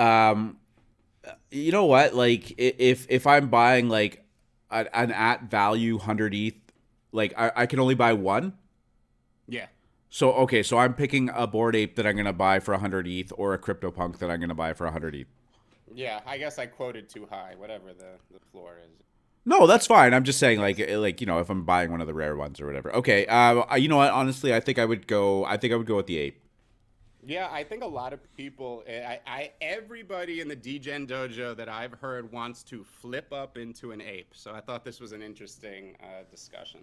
you know what? Like, if I'm buying like an at value 100 ETH, like I can only buy one. Yeah. So okay, so I'm picking a Bored Ape that I'm gonna buy for 100 ETH, or a CryptoPunk that I'm gonna buy for 100 ETH. Yeah, I guess I quoted too high. Whatever the floor is. No, that's fine. I'm just saying, like if I'm buying one of the rare ones or whatever. Okay. You know what? Honestly, I think I would go with the ape. Yeah, I think a lot of people, everybody in the Degen dojo that I've heard wants to flip up into an ape. So I thought this was an interesting discussion.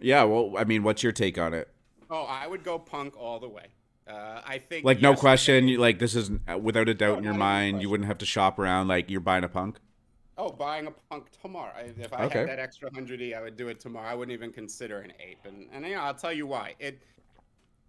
Yeah, well, I mean, what's your take on it? Oh, I would go punk all the way. I think Like, no question, yesterday, like, this is without a doubt no, in your not even a mind, you question. wouldn't have to shop around, like, you're buying a punk? Oh, buying a punk tomorrow. If I had Okay. that extra 100 I would do it tomorrow. I wouldn't even consider an ape. And I'll tell you why.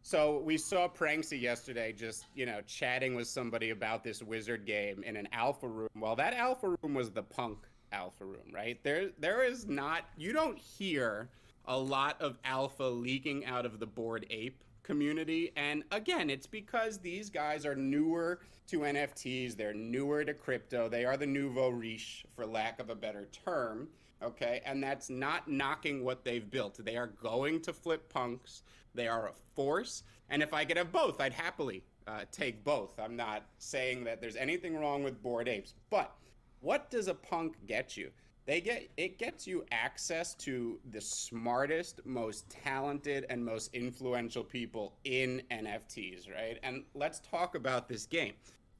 So we saw Pranksy yesterday just, chatting with somebody about this wizard game in an alpha room. Well, that alpha room was the punk alpha room, right? There is not, you don't hear a lot of alpha leaking out of the Bored Ape community. And again, it's because these guys are newer to NFTs, they're newer to crypto. They are the nouveau riche, for lack of a better term. Okay. And that's not knocking what they've built. They are going to flip punks. They are a force. And if I could have both, I'd happily take both. I'm not saying that there's anything wrong with Bored Apes, but what does a punk get you? It gets you access to the smartest, most talented, and most influential people in NFTs, right? And let's talk about this game.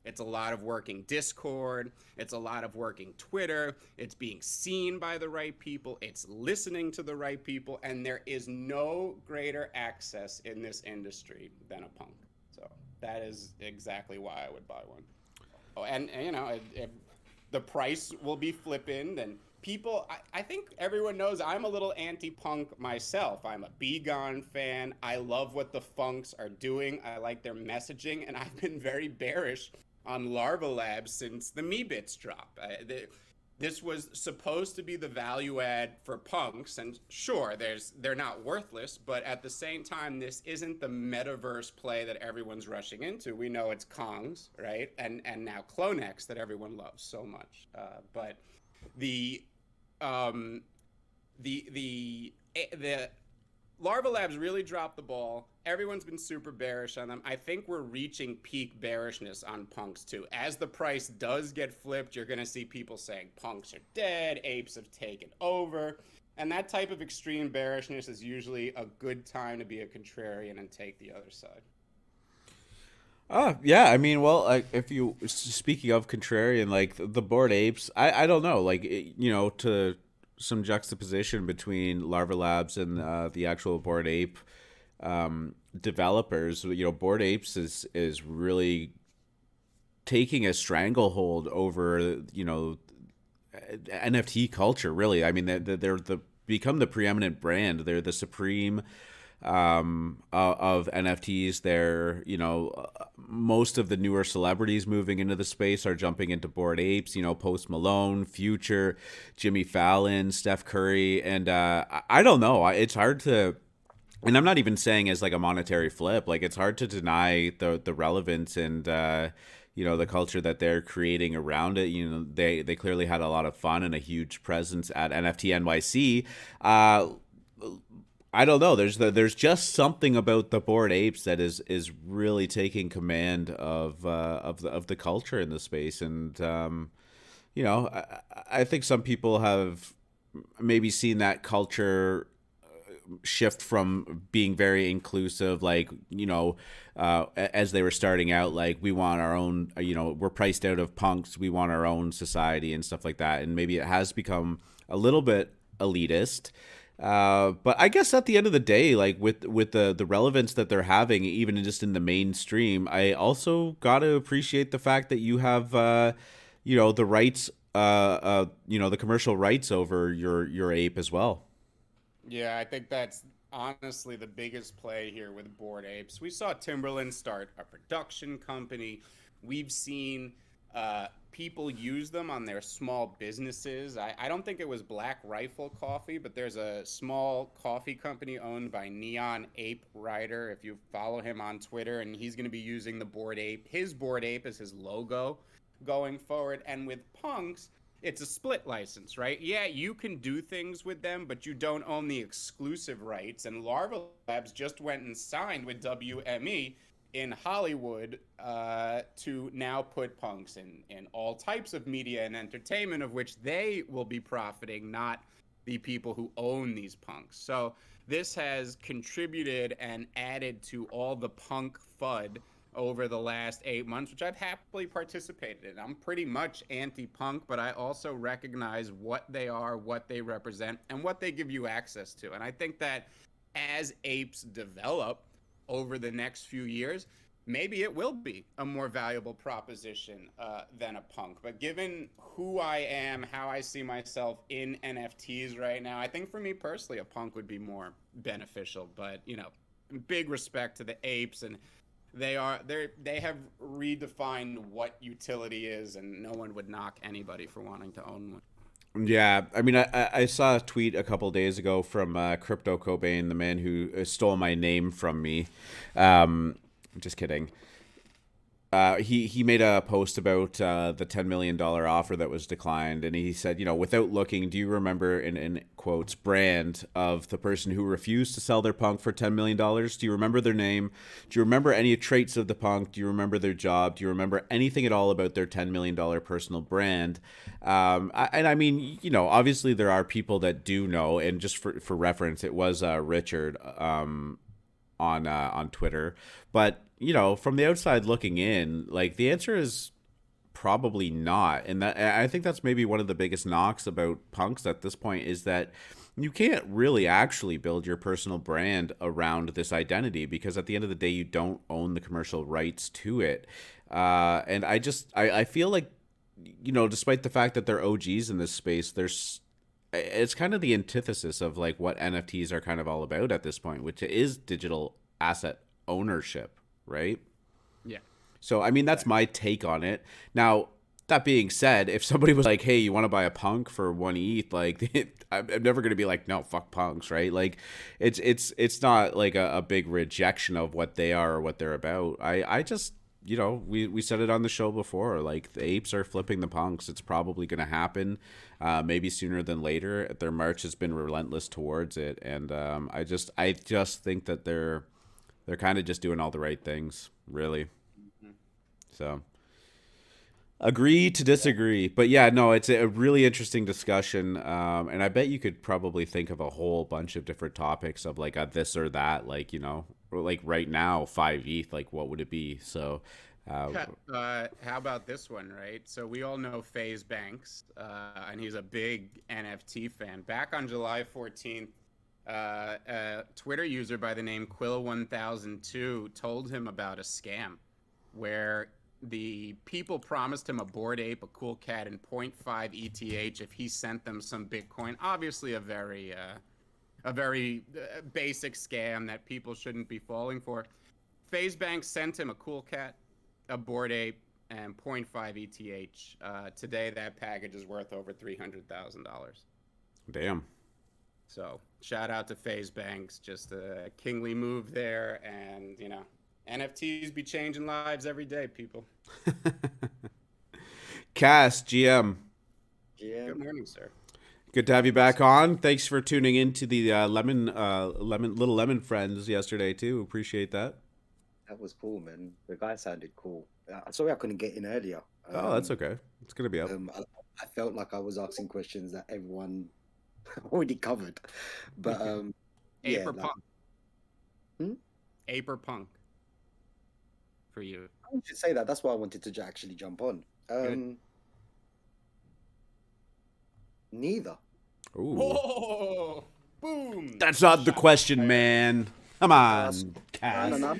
It's a lot of working Discord. It's a lot of working Twitter. It's being seen by the right people. It's listening to the right people. And there is no greater access in this industry than a punk. So that is exactly why I would buy one. Oh, and the price will be flipping, and people, I think everyone knows I'm a little anti-punk myself. I'm a Be Gone fan. I love what the funks are doing. I like their messaging, and I've been very bearish on Larva Labs since the Meebits drop. This was supposed to be the value add for punks, and sure, they're not worthless, but at the same time, this isn't the metaverse play that everyone's rushing into. We know it's Kongs, right, and now Clonex that everyone loves so much. But the um, the Larva Labs really dropped the ball. Everyone's been super bearish on them. I think we're reaching peak bearishness on punks too. As the price does get flipped, you're going to see people saying punks are dead, apes have taken over. And that type of extreme bearishness is usually a good time to be a contrarian and take the other side. Yeah, I mean, well, like, if you speaking of contrarian, like the Bored Apes, I don't know, like to some juxtaposition between Larva Labs and the actual Bored Ape developers. Bored Apes is really taking a stranglehold over NFT culture. Really, I mean, they're the become the preeminent brand. They're the supreme of NFTs. They're most of the newer celebrities moving into the space are jumping into Bored Apes. Post Malone, Future, Jimmy Fallon, Steph Curry, and I don't know. It's hard to. And I'm not even saying as like a monetary flip. Like, it's hard to deny the relevance and the culture that they're creating around it. They clearly had a lot of fun and a huge presence at NFT NYC. I don't know. There's just something about the Bored Apes that is really taking command of the culture in the space, and I think some people have maybe seen that culture shift from being very inclusive, like as they were starting out, like, we want our own, we're priced out of punks, we want our own society and stuff like that, and maybe it has become a little bit elitist. But I guess at the end of the day, like, with the relevance that they're having, even just in the mainstream, I also gotta appreciate the fact that you have, the rights, the commercial rights over your ape as well. Yeah, I think that's honestly the biggest play here with Bored Apes. We saw Timberland start a production company. We've seen people use them on their small businesses. I don't think it was Black Rifle Coffee, but there's a small coffee company owned by Neon Ape Rider. If you follow him on Twitter, and he's going to be using the Bored Ape, his Bored Ape is his logo going forward. And with punks, it's a split license, right? Yeah, you can do things with them, but you don't own the exclusive rights. And Larva Labs just went and signed with WME in Hollywood to now put punks in all types of media and entertainment, of which they will be profiting, not the people who own these punks. So this has contributed and added to all the punk FUD over the last 8 months, which I've happily participated in. I'm pretty much anti-punk, but I also recognize what they are, what they represent, and what they give you access to. And I think that as apes develop over the next few years, maybe it will be a more valuable proposition than a punk. But given who I am, how I see myself in NFTs right now, I think for me personally, a punk would be more beneficial. But big respect to the apes, and they have redefined what utility is, and no one would knock anybody for wanting to own one. Yeah, I mean, I saw a tweet a couple days ago from Crypto Cobain, the man who stole my name from me. Just kidding. He made a post about the $10 million offer that was declined, and he said, without looking, do you remember, in quotes, brand of the person who refused to sell their punk for $10 million? Do you remember their name? Do you remember any traits of the punk? Do you remember their job? Do you remember anything at all about their $10 million personal brand? I mean, obviously there are people that do know, and just for reference, it was Richard on Twitter. But from the outside looking in, like, the answer is probably not. And that, I think that's maybe one of the biggest knocks about punks at this point, is that you can't really actually build your personal brand around this identity, because at the end of the day, you don't own the commercial rights to it. And I feel like, despite the fact that they're OGs in this space, it's kind of the antithesis of like what NFTs are kind of all about at this point, which is digital asset ownership, right? Yeah. So, I mean, that's my take on it. Now, that being said, if somebody was like, "Hey, you want to buy a punk for 1 ETH?" Like, I'm never gonna be like, "No, fuck punks," right? Like, it's not like a big rejection of what they are or what they're about. I just, we said it on the show before. Like, the apes are flipping the punks. It's probably gonna happen, maybe sooner than later. Their march has been relentless towards it, and I just think that they're kind of just doing all the right things, really. Mm-hmm. So, agree to disagree, but yeah, no, it's a really interesting discussion, and I bet you could probably think of a whole bunch of different topics of like a this or that, like, or like right now 5 ETH, like what would it be? So, How about this one, right? So we all know FaZe Banks, and he's a big NFT fan. Back on July 14th, a Twitter user by the name Quill1002 told him about a scam where the people promised him a Bored Ape, a cool cat, and zero point 0.5 ETH if he sent them some Bitcoin. Obviously, a very basic scam that people shouldn't be falling for. FaZe Bank sent him a cool cat, a Bored Ape, and 0 0.5 ETH. Today, that package is worth over $300,000. damn. So shout out to FaZe Banks, just a kingly move there, and NFTs be changing lives every day, people. Cass, GM. Good morning, sir. Good to have you back on. Thanks for tuning in to the little lemon friends yesterday too. Appreciate that. That was cool, man. The guy sounded cool. Sorry I couldn't get in earlier. Oh, that's okay. It's gonna be up. I felt like I was asking questions that everyone already covered, but Ape yeah, or like, punk? Ape or punk for you? I should say that. That's why I wanted to actually jump on. Neither. Ooh. Whoa! Boom! That's not the question, man. Come on, Cass. No.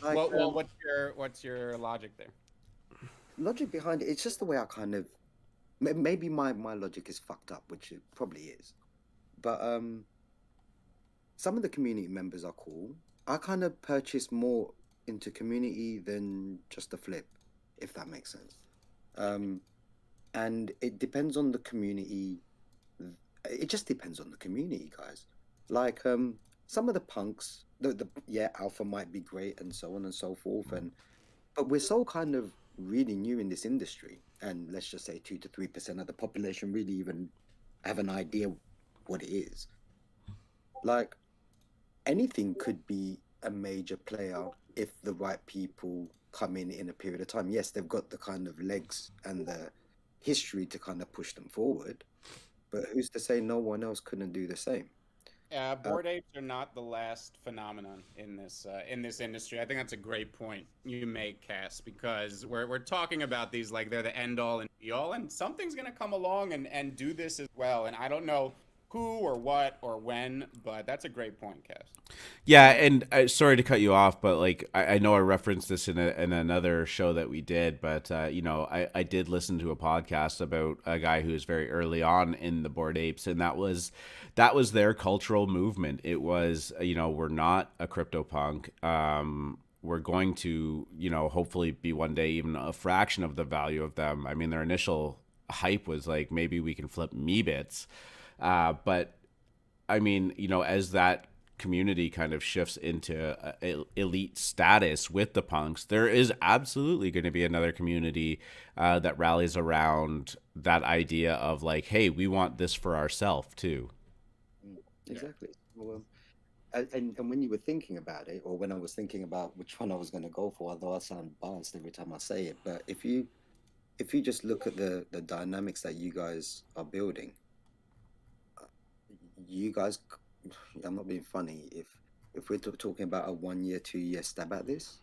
Like, Well, what's your logic there? logic behind it, it's just the way I kind of, maybe my logic is fucked up, which it probably is, but some of the community members are cool. I kind of purchase more into community than just a flip, if that makes sense. And it depends on the community. It just depends on the community, guys. Like some of the punks, yeah, alpha might be great and so on and so forth, but we're so kind of really new in this industry, and let's just say 2 to 3% of the population really even have an idea what it is. Like, anything could be a major player if the right people come in a period of time. Yes, they've got the kind of legs and the history to kind of push them forward, but who's to say no one else couldn't do the same? Bored apes are not the last phenomenon in this industry. I think that's a great point you make, Cass, because we're talking about these like they're the end all and be all, and something's gonna come along and do this as well. And I don't know who or what or when, but that's a great point, Cass. Yeah, and sorry to cut you off, but like I know I referenced this in another show that we did, but you know I did listen to a podcast about a guy who was very early on in the Bored Apes, and that was their cultural movement. It was you know, we're not a CryptoPunk. We're going to, you know, hopefully be one day even a fraction of the value of them. I mean, their initial hype was like maybe we can flip me bits, but I mean, you know, as that community kind of shifts into elite status with the punks, there is absolutely going to be another community that rallies around that idea of like, hey, we want this for ourselves too. Exactly. Well, and when you were thinking about it, or when I was thinking about which one I was going to go for, although I sound biased every time I say it, but if you just look at the dynamics that you guys are building, you guys, I'm not being funny. If we're talking about a 1 year, 2 year stab at this,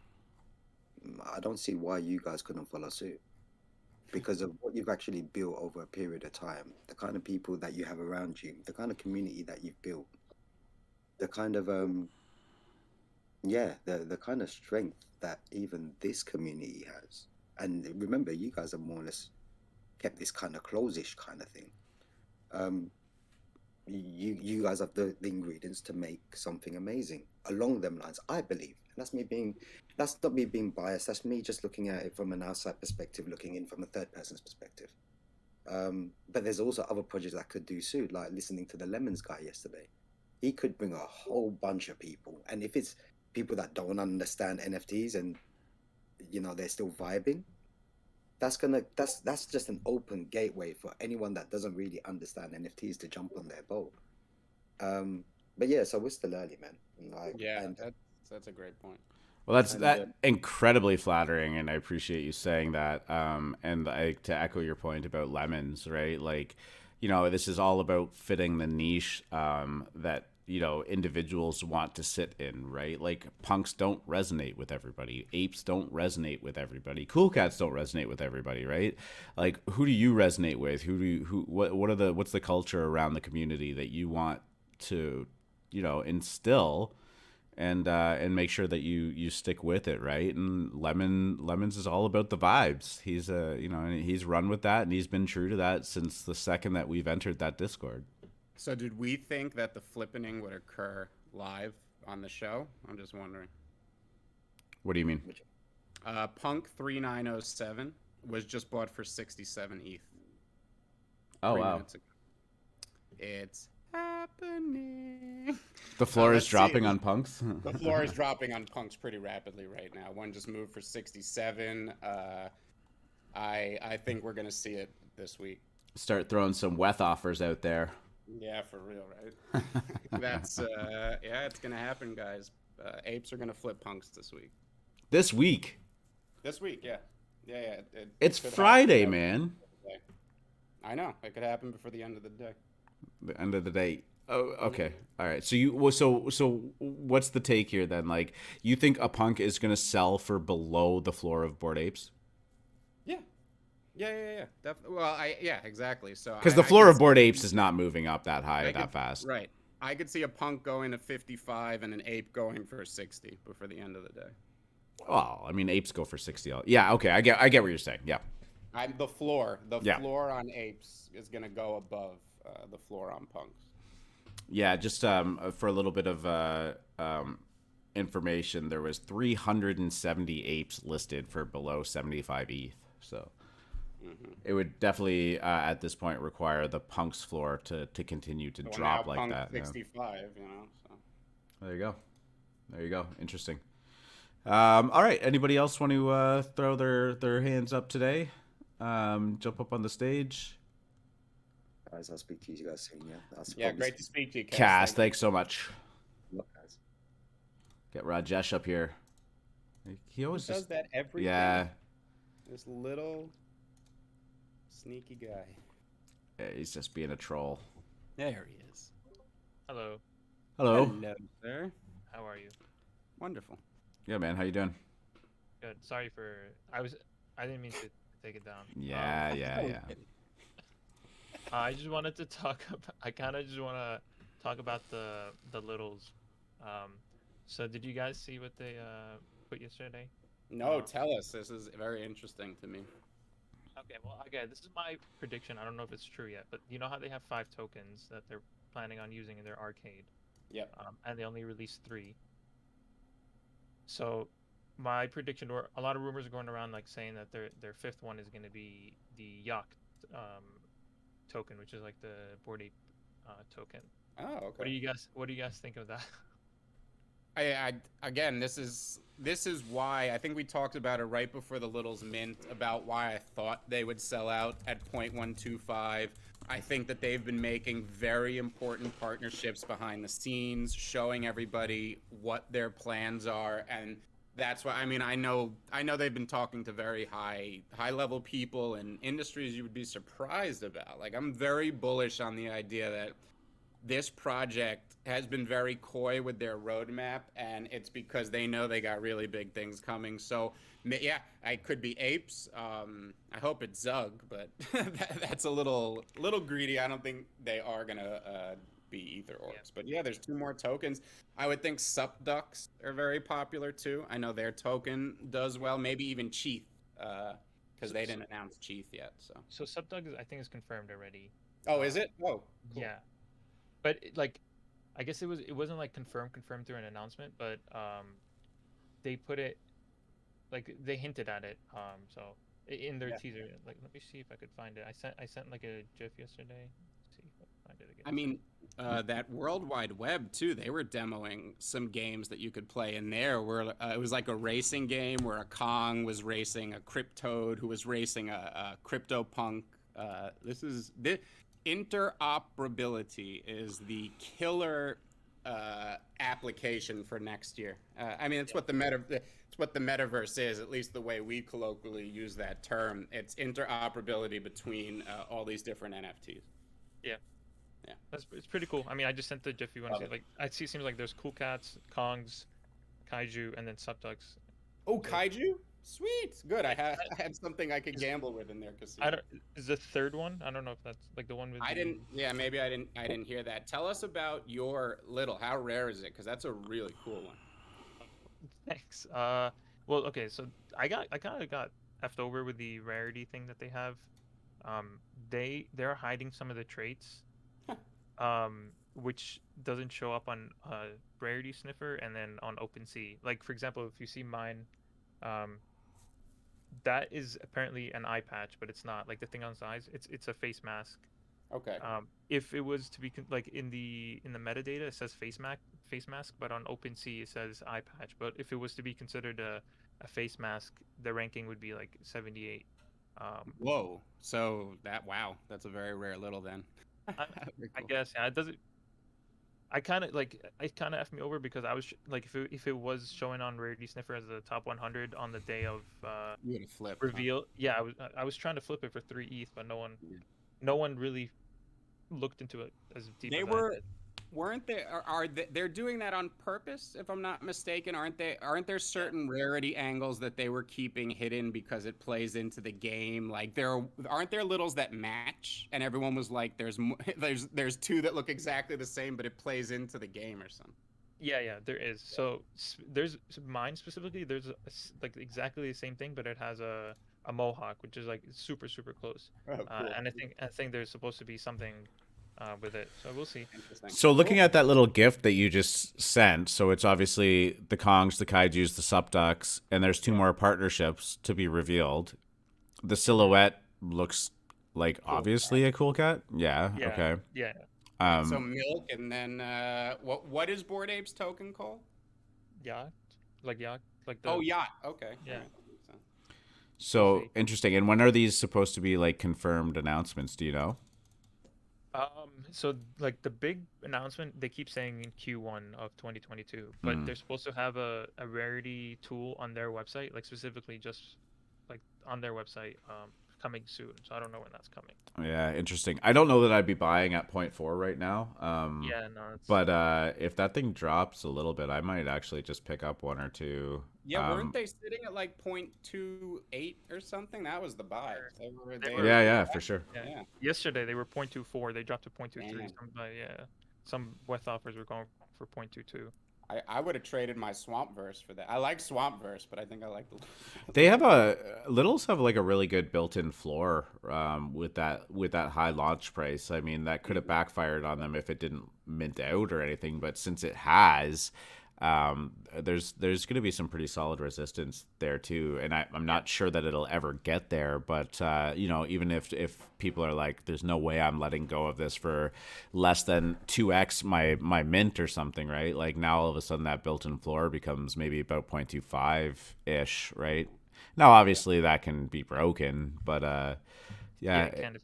I don't see why you guys couldn't follow suit because of what you've actually built over a period of time, the kind of people that you have around you, the kind of community that you've built, the kind of yeah, the kind of strength that even this community has. And remember, you guys have more or less kept this kind of close-ish kind of thing. Um, you guys have the ingredients to make something amazing along them lines, I believe. And that's not me being biased, that's me just looking at it from an outside perspective, looking in from a third person's perspective. But there's also other projects that could do suit, like listening to the Lemons guy yesterday. He could bring a whole bunch of people, and if it's people that don't understand NFTs and you know they're still vibing, that's just an open gateway for anyone that doesn't really understand NFTs to jump on their boat. But yeah, so we're still early, man. Like, Yeah, and that's a great point. Well, that's and that incredibly flattering, and I appreciate you saying that. And to echo your point about lemons, right? Like, you know, this is all about fitting the niche that you know individuals want to sit in, right? Like, punks don't resonate with everybody, apes don't resonate with everybody, cool cats don't resonate with everybody, right? Like, who do you resonate with? What's the culture around the community that you want to, you know, instill and make sure that you stick with it, right? And Lemons is all about the vibes. He's you know, and he's run with that, and he's been true to that since the second that we've entered that Discord. So did we think that the flippening would occur live on the show? I'm just wondering. What do you mean? Punk 3907 was just bought for 67 ETH. Oh 3 wow! minutes ago. It's happening. The floor is Let's dropping see. on punks. The floor is dropping on punks pretty rapidly right now. One just moved for 67. I think we're gonna see it this week. Start throwing some weth offers out there. Yeah, for real, right? That's yeah, it's gonna happen, guys. Apes are gonna flip punks this week. This week. This week, yeah, yeah. It's could Friday, happen. man. I know it could happen before the end of the day. The end of the day. Oh, okay. All right. So what's the take here then? Like, you think a punk is gonna sell for below the floor of Bored Apes? Yeah. Well, yeah, exactly. So Because the floor of Bored Apes is not moving up that high that fast. Right. I could see a punk going to 55 and an ape going for 60 before the end of the day. Well, I mean, apes go for 60. Yeah. Okay. I get what you're saying. Yeah. The floor on apes is gonna go above the floor on punks. Yeah. Just for a little bit of information, there was 370 apes listed for below 75 ETH. So. It would definitely, at this point, require the punks floor to continue to drop like that. 65, you know. So. There you go. Interesting. All right. Anybody else want to throw their hands up today? Jump up on the stage. guys, I'll speak to you guys soon. Yeah, great to speak to you, Cass. Thanks so much. Look, guys. Get Rajesh up here. He always does that every yeah. day. This little sneaky guy. Yeah, he's just being a troll. There he is. Hello. Hello. Hello, sir. How are you? Wonderful. Yeah, man. How you doing? Good. Sorry for I didn't mean to take it down. Yeah, yeah, Oh, yeah. I just wanted to talk about, I kind of just want to talk about the littles. Um, so did you guys see what they put yesterday? no, tell us. This is very interesting to me. Okay, well, okay, this is my prediction. I don't know if it's true yet, but you know how they have 5 tokens that they're planning on using in their arcade, Yep. and they only released 3. So my prediction, or a lot of rumors are going around like saying that their 5th one is going to be the yacht um, token, which is like the Bored Ape token. Oh, okay. What do you guys think of that? I again, this is why I think we talked about it right before the Littles mint about why I thought they would sell out at 0.125. I think that they've been making very important partnerships behind the scenes, showing everybody what their plans are, and that's why I know they've been talking to very high level people in industries you would be surprised about. Like I'm very bullish on the idea that this project has been very coy with their roadmap, and it's because they know they got really big things coming. So, yeah, I could be apes. I hope it's Zug, but that's a little greedy. I don't think they are gonna be ether Yeah. orbs. But yeah, there's 2 more tokens. I would think Supducks are very popular too. I know their token does well. Maybe even Cheeth, because So, they so, didn't announce Cheeth yet. So. so Subdug I think is confirmed already. Oh, is Um, it? Oh, cool. yeah, but like, I guess it wasn't like confirmed through an announcement, but they put it like they hinted at it. So in their Yeah. teaser, like let me see if I could find it. I sent like a GIF yesterday. Let's see if I can find it again. I mean, that World Wide Web too. They were demoing some games that you could play in there. Where it was like a racing game where a Kong was racing a Cryptoad, who was racing a CryptoPunk. This interoperability is the killer application for next year. I mean, it's Yeah. what it's what the metaverse is. At least the way we colloquially use that term. It's interoperability between all these different NFTs. Yeah. Yeah. It's pretty cool. I mean, I just sent the GIF if you want to Love see. it. Like, I see. It seems like there's Cool Cats, Kongs, Kaiju, and then Subducks. Oh, So kaiju? Sweet. Good. I yeah, have I had something I could is gamble with in their I casino. don't is the third one? I don't know if that's like the one with I the. didn't. Yeah, maybe I didn't hear that. Tell us about your little. How rare is it? Because that's a really cool one. Thanks. Well, okay. So I kind of got effed over with the rarity thing that they have. Um, they're hiding some of the traits. Which doesn't show up on rarity sniffer and then on OpenSea. Like for example, if you see mine, um, that is apparently an eye patch, but it's not. Like the thing on his eyes, it's a face mask. Okay. If it was to be like in the metadata, it says face mask, but on OpenSea it says eye patch. But if it was to be considered a face mask, the ranking would be like 78. Um, Whoa. So that wow, that's a very rare little then. I, Very I cool. guess yeah, it doesn't. I kind of like it kind of effed me over because I was like if it was showing on Rarity Sniffer as the top 100 on the day of You would have flipped, huh? reveal, yeah, I was trying to flip it for 3 ETH, but Yeah. no one really looked into it as deep They as I were did. weren't they are they, they're doing that on purpose if I'm not mistaken, aren't they? Aren't there Yeah. certain rarity angles that they were keeping hidden because it plays into the game? Like aren't there littles that match and everyone was like there's 2 that look exactly the same but it plays into the game or something. Yeah, there is. So there's mine specifically. There's like exactly the same thing, but it has a mohawk, which is like super close. Oh, cool. And I think there's supposed to be something with it. So we'll see. Interesting. So looking Cool. at that little gift that you just sent, so it's obviously the Kongs, the Kaijus, the Supducks, and there's 2 Yeah. more partnerships to be revealed. The Mhm. silhouette looks like Cool. obviously a cool cat. Yeah. Yeah, Okay. yeah. Right. So Um. milk and then what is Bored Ape's token called? Yacht, yacht, like Oh, the yacht. Okay. All yeah. right. That makes sense. We'll So see. interesting. And when are these supposed to be like confirmed announcements? Do you know? So like the big announcement, they keep saying in Q1 of 2022, but Mm. they're supposed to have a rarity tool on their website, like specifically just like on their website, coming soon. So I don't know when that's coming. Yeah, interesting. I don't know that I'd be buying at 0.4 right now. Yeah, no, it's But if that thing drops a little bit, I might actually just pick up one or two. Yeah, weren't they sitting at like 0.28 or something? That was the buy. They were Yeah, for sure. yeah. Yeah. Yesterday they were 0.24. They dropped to 0.23. Damn. Some weth offers were going for 0.22. I would have traded my Swampverse for that. I like Swampverse, but I think I like the. They have Littles have like a really good built-in floor with that high launch price. I mean, that could have backfired on them if it didn't mint out or anything, but since it has, there's going to be some pretty solid resistance there too. And I'm not sure that it'll ever get there, but even if people are like, there's no way I'm letting go of this for less than 2x my mint or something, right? Like now all of a sudden that built-in floor becomes maybe about 0.25 ish, right? Now obviously that can be broken, but Kind of.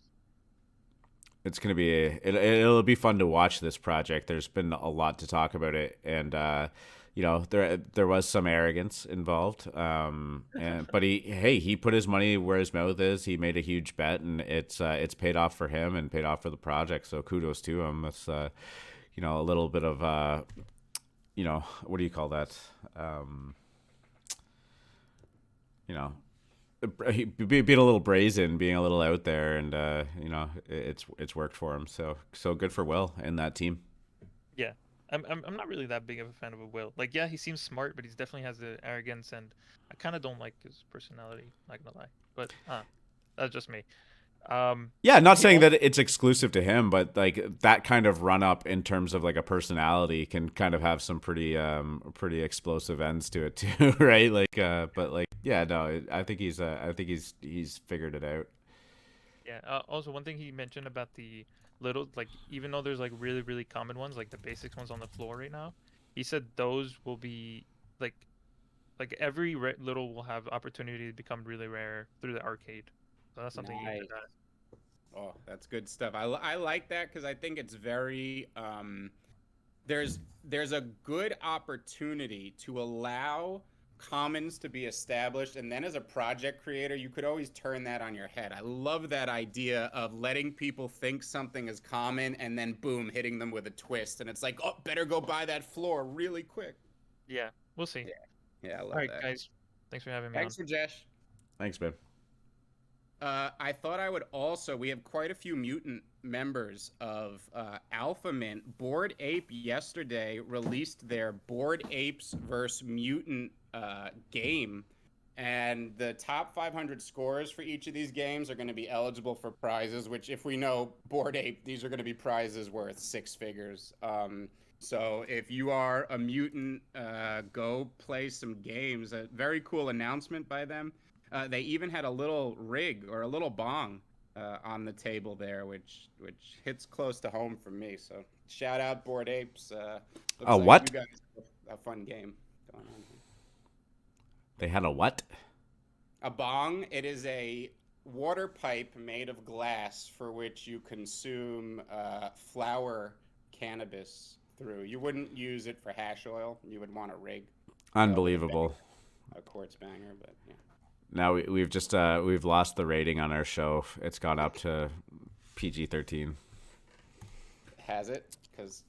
it's gonna be it'll be fun to watch this project. There's been a lot to talk about it, and there was some arrogance involved. But he put his money where his mouth is. He made a huge bet, and it's paid off for him and paid off for the project. So kudos to him. That's a little bit of what do you call that? Being a little brazen, being a little out there, and it's worked for him. So good for Will and that team. Yeah, I'm not really that big of a fan of Will. Like, yeah, he seems smart, but he definitely has the arrogance, and I kind of don't like his personality. Not gonna lie, but that's just me. Yeah, not saying that it's exclusive to him, but like that kind of run up in terms of like a personality can kind of have some pretty explosive ends to it too, right? Like, but like, yeah, no, I think he's figured it out. Yeah. Also, one thing he mentioned about the little, like, even though there's like really really common ones, like the basics ones on the floor right now, he said those will be like every little will have opportunity to become really rare through the arcade. So that's something Nice. he did that. Oh, that's good stuff. I like that because I think it's very there's a good opportunity to allow commons to be established, and then as a project creator you could always turn that on your head. I love that idea of letting people think something is common and then boom, hitting them with a twist, and it's like, oh, better go buy that floor really quick. Yeah, we'll see. Yeah, I love All right, that. guys, thanks for having me Thanks, Rajesh. Thanks, man. I thought I would also, we have quite a few mutant members of Alphamint. Bored Ape yesterday released their Bored Apes vs. Mutant game. And the top 500 scores for each of these games are going to be eligible for prizes, which if we know Bored Ape, these are going to be prizes worth 6 figures. So if you are a mutant, go play some games. A very cool announcement by them. They even had a little rig or a little bong on the table there, which hits close to home for me. So shout out Bored Apes. A like what? You guys have a fun game going on here. They had a what? A bong. It is a water pipe made of glass for which you consume flower cannabis through. You wouldn't use it for hash oil. You would want a rig. Unbelievable. A quartz banger, but yeah. Now we've just we've lost the rating on our show. It's gone up to PG-13. Has it? Because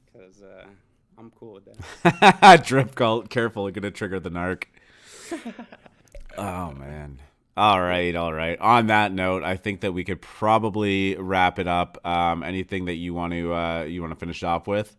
I'm cool with that. Drip cult, careful, gonna trigger the narc. Oh man. All right. On that note, I think that we could probably wrap it up. Anything that you want to finish off with?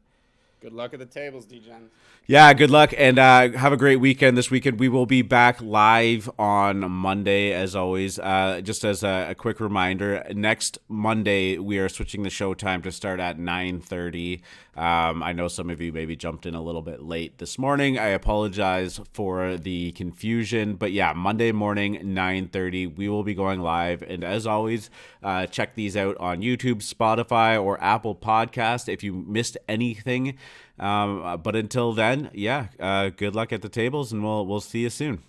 Good luck at the tables, Degen. Yeah, good luck, and have a great weekend this weekend. We will be back live on Monday, as always. Just as a quick reminder, next Monday, we are switching the show time to start at 9:30. I know some of you maybe jumped in a little bit late this morning. I apologize for the confusion, but yeah, Monday morning, 9:30, we will be going live. And as always, check these out on YouTube, Spotify, or Apple Podcast if you missed anything. But until then, yeah, good luck at the tables, and we'll see you soon.